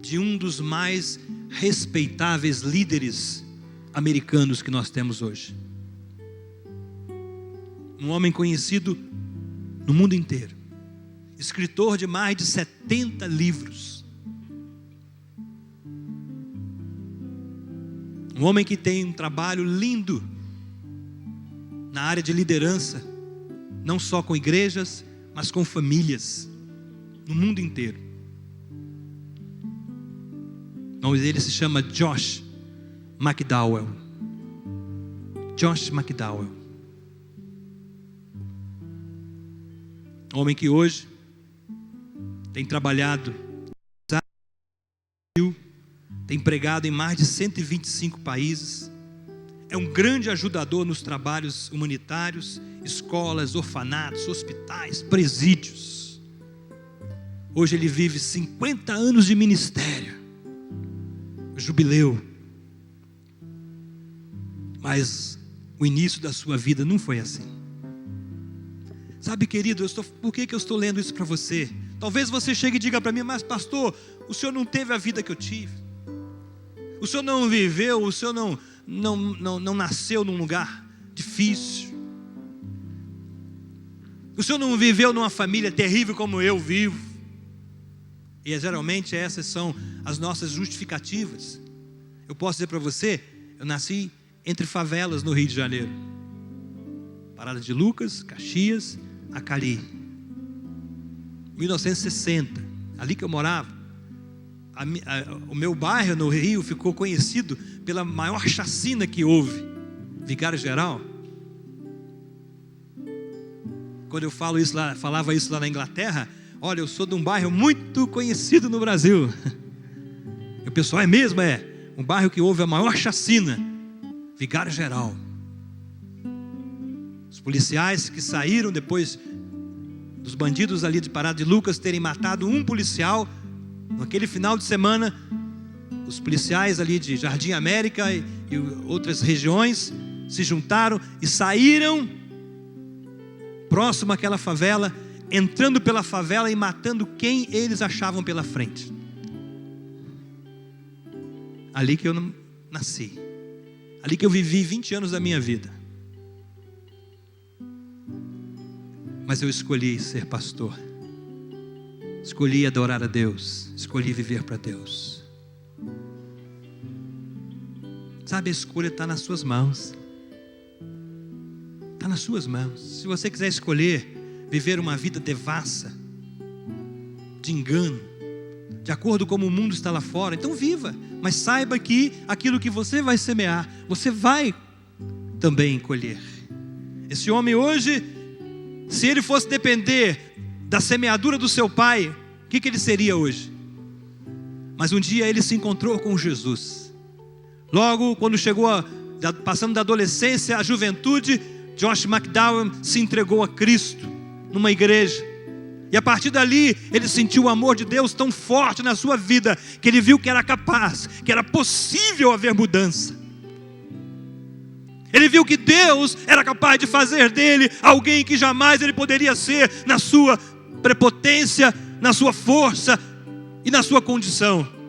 de um dos mais respeitáveis líderes americanos que nós temos hoje. Um homem conhecido no mundo inteiro, escritor de mais de 70 livros. Um homem que tem um trabalho lindo na área de liderança, não só com igrejas, mas com famílias no mundo inteiro. O nome dele se chama Josh McDowell. Josh McDowell. Homem que hoje tem trabalhado, tem pregado em mais de 125 países, é um grande ajudador nos trabalhos humanitários, escolas, orfanatos, hospitais, presídios. Hoje ele vive 50 anos de ministério, jubileu. Mas o início da sua vida não foi assim. Sabe, querido, por que eu estou lendo isso para você? Talvez você chegue e diga para mim: mas pastor, o senhor não teve a vida que eu tive. O senhor não viveu, o senhor não nasceu num lugar difícil. O senhor não viveu numa família terrível como eu vivo. E geralmente essas são as nossas justificativas. Eu posso dizer para você, eu nasci entre favelas no Rio de Janeiro. Parada de Lucas, Caxias, Acari. 1960, ali que eu morava. O meu bairro no Rio ficou conhecido pela maior chacina que houve, Vigário Geral. Quando eu falava isso lá na Inglaterra, olha, eu sou de um bairro muito conhecido no Brasil. E o pessoal, é mesmo? É um bairro que houve a maior chacina, Vigário Geral. Os policiais que saíram depois dos bandidos ali de Parada de Lucas terem matado um policial, naquele final de semana, os policiais ali de Jardim América e outras regiões se juntaram e saíram próximo àquela favela, entrando pela favela e matando quem eles achavam pela frente. Ali que eu nasci, ali que eu vivi 20 anos da minha vida. Mas eu escolhi ser pastor, escolhi adorar a Deus, escolhi viver para Deus. Sabe, a escolha está nas suas mãos. Está nas suas mãos. Se você quiser escolher viver uma vida devassa, de engano, de acordo com como o mundo está lá fora, então viva. Mas saiba que aquilo que você vai semear, você vai também colher. Esse homem hoje, se ele fosse depender da semeadura do seu pai, o que ele seria hoje? Mas um dia ele se encontrou com Jesus. Logo, quando chegou, passando da adolescência à juventude, Josh McDowell se entregou a Cristo numa igreja. E a partir dali, ele sentiu o amor de Deus tão forte na sua vida, que ele viu que era capaz, que era possível haver mudança. Ele viu que Deus era capaz de fazer dele alguém que jamais ele poderia ser, na sua prepotência, na sua força e na sua condição.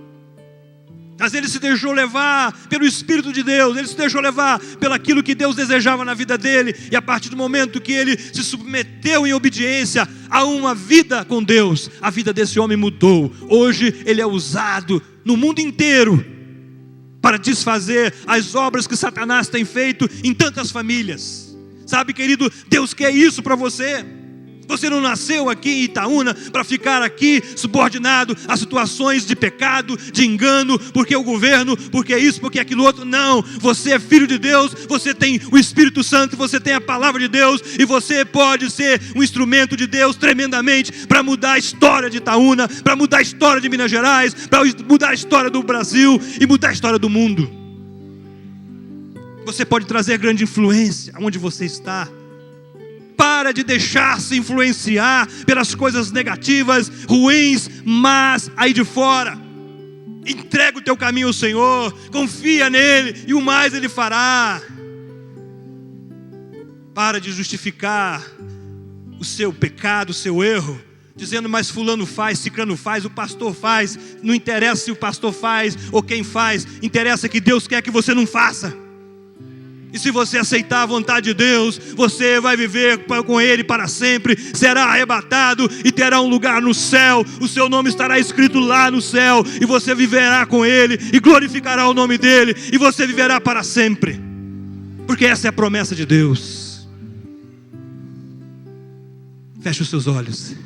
Mas ele se deixou levar pelo Espírito de Deus, ele se deixou levar pelaquilo que Deus desejava na vida dele, e a partir do momento que ele se submeteu em obediência a uma vida com Deus, a vida desse homem mudou. Hoje ele é usado no mundo inteiro para desfazer as obras que Satanás tem feito em tantas famílias. Sabe, querido, Deus quer isso para você. Você não nasceu aqui em Itaúna para ficar aqui subordinado a situações de pecado, de engano, porque o governo, porque isso, porque aquilo outro. Não, você é filho de Deus, você tem o Espírito Santo, você tem a palavra de Deus, e você pode ser um instrumento de Deus tremendamente para mudar a história de Itaúna, para mudar a história de Minas Gerais, para mudar a história do Brasil e mudar a história do mundo. Você pode trazer grande influência aonde você está. Para de deixar-se influenciar pelas coisas negativas, ruins, mas aí de fora. Entrega o teu caminho ao Senhor, confia nele e o mais ele fará. Para de justificar o seu pecado, o seu erro, dizendo, mas fulano faz, ciclano faz, o pastor faz. Não interessa se o pastor faz ou quem faz, interessa que Deus quer que você não faça. E se você aceitar a vontade de Deus, você vai viver com Ele para sempre, será arrebatado e terá um lugar no céu. O seu nome estará escrito lá no céu, e você viverá com Ele, e glorificará o nome dEle, e você viverá para sempre. Porque essa é a promessa de Deus. Feche os seus olhos.